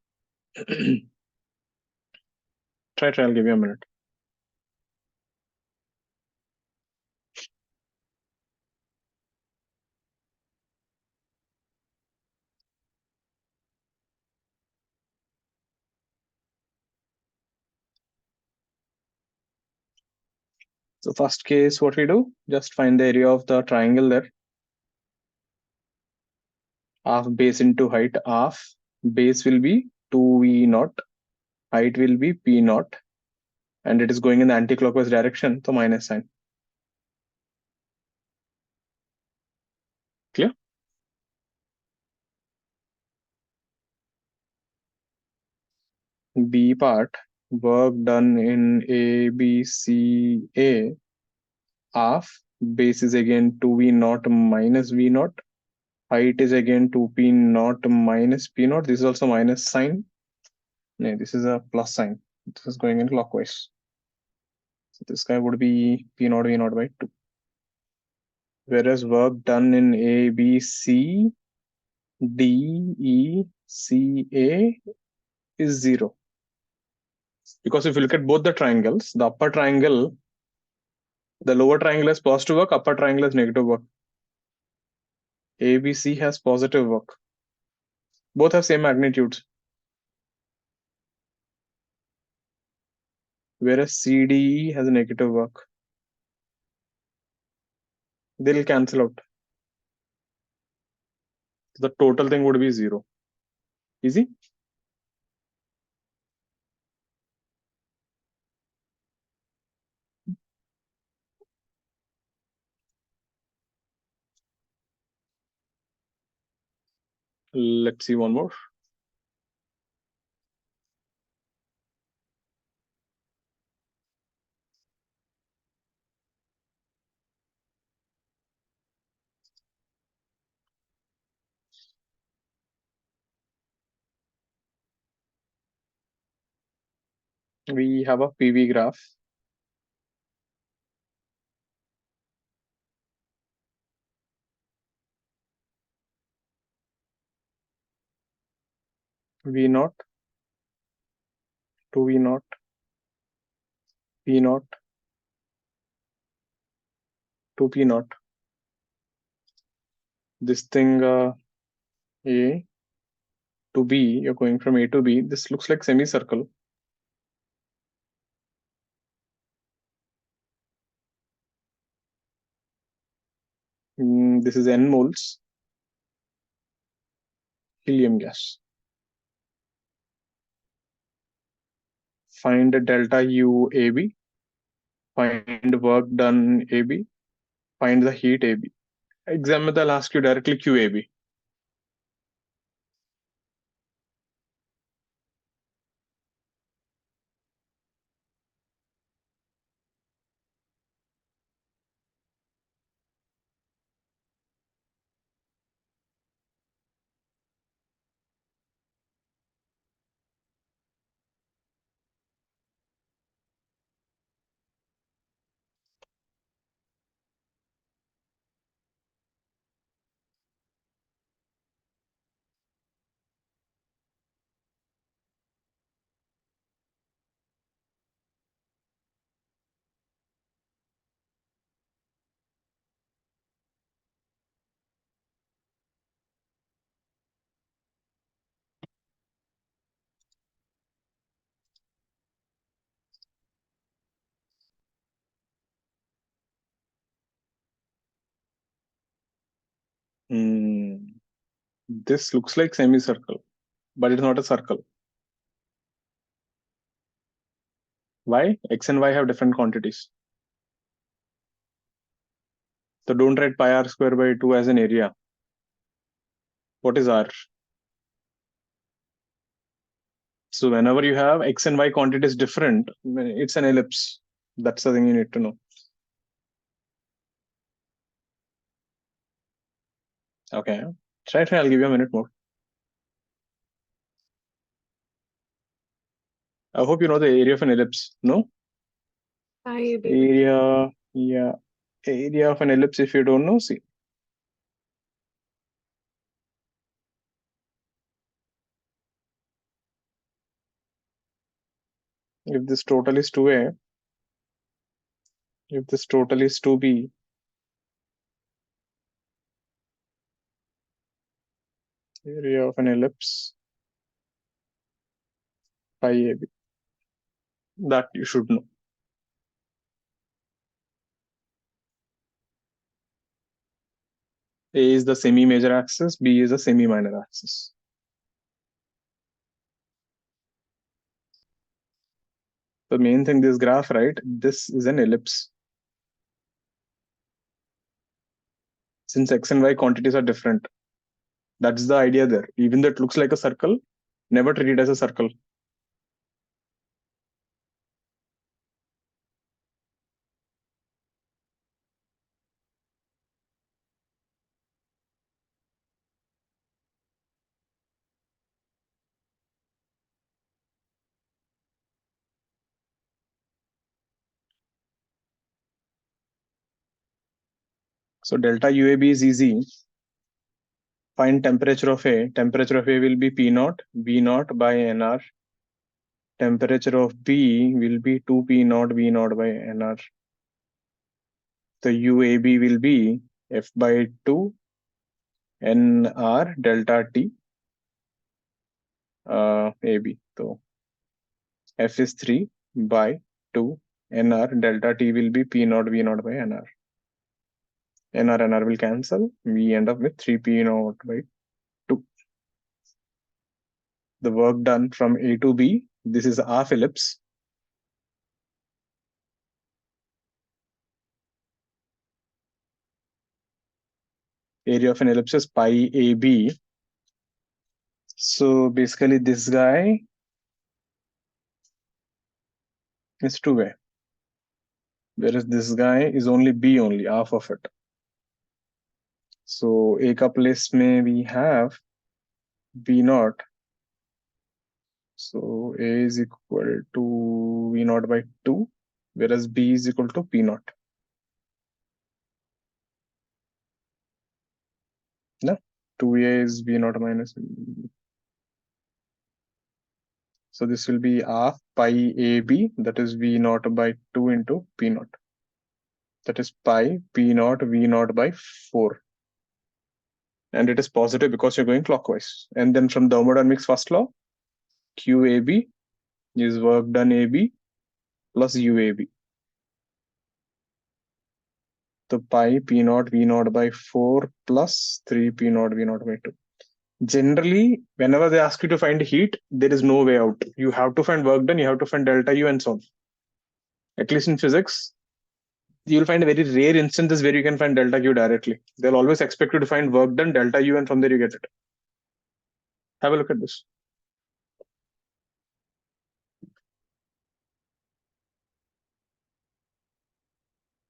Try, I'll give you a minute. So first case, what we do, just find the area of the triangle there. Half base into height, half base will be 2V naught, height will be P naught, and it is going in the anti-clockwise direction, so minus sign. Clear? B part, work done in A, B, C, A, half base is again 2V naught minus V naught, height is again 2P naught minus P naught. This is also minus sign. No, this is a plus sign. This is going in clockwise. So this guy would be P naught V naught by 2. Whereas work done in A, B, C, D, E, C, A is 0. Because if you look at both the triangles, the upper triangle, the lower triangle has positive work, upper triangle has negative work. ABC has positive work. Both have same magnitudes. Whereas CDE has a negative work. They'll cancel out. The total thing would be 0. Easy? Let's see one more. We have a PV graph. V naught, 2V naught, P naught, 2P naught. This thing A, to B, you're going from A to B. This looks like semicircle. This is N moles helium gas. Find delta U AB. Find work done AB. Find the heat AB. Exam में they'll ask you directly QAB. This looks like semicircle, but it's not a circle. Why? X and Y have different quantities. So don't write pi r square by 2 as an area. What is r? So whenever you have X and Y quantities different, it's an ellipse. That's the thing you need to know. Okay. Try. I'll give you a minute more. I hope you know the area of an ellipse. No? I agree. Area, yeah. Area of an ellipse, if you don't know, see. If this total is 2A, if this total is 2B, area of an ellipse, pi AB. That you should know. A is the semi-major axis, B is the semi-minor axis. The main thing, this graph, right? This is an ellipse. Since X and Y quantities are different, that's the idea there. Even though it looks like a circle, never treat it as a circle. So delta UAB is easy. Find temperature of A. Temperature of A will be P naught, V naught by NR. Temperature of B will be 2P naught, V naught by NR. The UAB will be F by 2 NR delta T AB. So F is 3 by 2 NR delta T will be P naught, V naught by NR. NR will cancel. We end up with 3P naught by 2. The work done from A to B, this is half ellipse. Area of an ellipse is pi AB. So basically this guy is 2A. Whereas this guy is only B only, half of it. So A ka place mein we have B naught. So A is equal to V naught by 2, whereas B is equal to P naught. No? 2A is V naught minus. So this will be half pi AB, that is V naught by 2 into P naught. That is pi P naught V naught by 4. and it is positive because you're going clockwise. And then from thermodynamics first law, QAB is work done AB plus UAB. So pi P naught V naught by 4 plus 3 P naught V naught by 2. Generally, whenever they ask you to find heat, there is no way out. You have to find work done, you have to find delta U and so on. At least in physics, you'll find a very rare instances where you can find delta Q directly. They'll always expect you to find work done, delta U, and from there you get it. Have a look at this.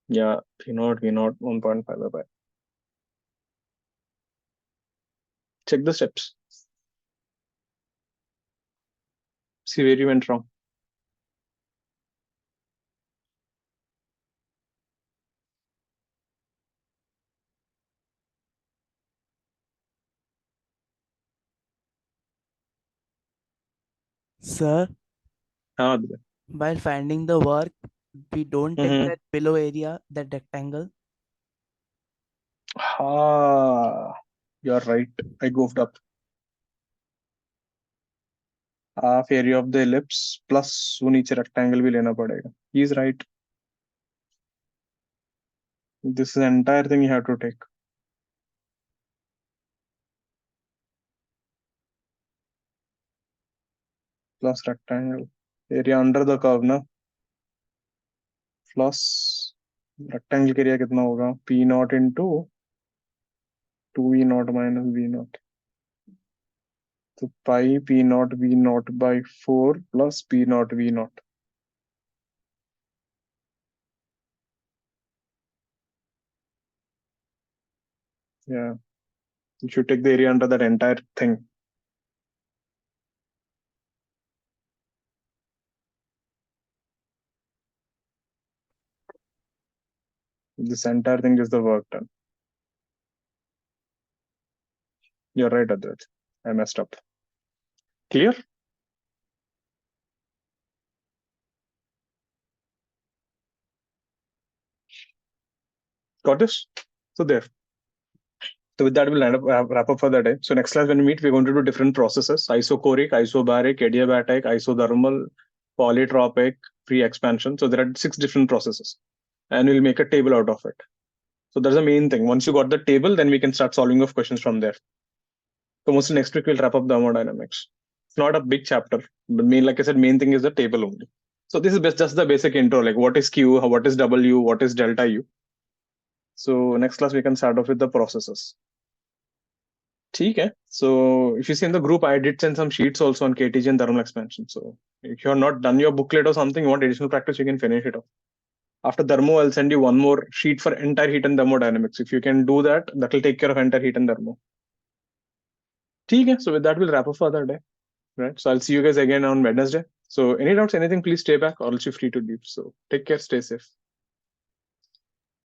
Yeah, P naught, V naught, 1.5 by pi. Check the steps. See where you went wrong. Sir, Ah, while finding the work, we don't take Mhm. that below area, that rectangle. You're right. I goofed up. Half area of the ellipse plus वो नीचे rectangle भी लेना पड़ेगा. He's right. This is the entire thing you have to take. Plus rectangle. Area under the curve ना. Plus rectangle का area कितना होगा? P naught into 2V naught minus V naught. So pi P naught V naught by 4 plus P naught V naught. Yeah. You should take the area under that entire thing. This entire thing is the work done. You're right, Advait. I messed up. Clear? Got this? So there. So with that, we'll wrap up for the day. So next class when we meet, we're going to do different processes: isochoric, isobaric, adiabatic, isothermal, polytropic, free expansion. So there are 6 different processes, and we'll make a table out of it. So that's the main thing. Once you got the table, then we can start solving of questions from there. So mostly next week we'll wrap up thermodynamics. It's not a big chapter, but like I said, main thing is the table only. So this is just the basic intro, like what is Q, what is W, what is delta U. So next class we can start off with the processes. Okay. So if you see in the group, I did send some sheets also on KTG and thermal expansion. So if you're not done your booklet or something, you want additional practice, you can finish it off. After thermo, I'll send you one more sheet for entire heat and thermodynamics. If you can do that, that will take care of entire heat and thermo. Okay. So with that, we'll wrap up for the day. Right. So I'll see you guys again on Wednesday. So any doubts, anything, please stay back or else you're free to leave. So take care, stay safe.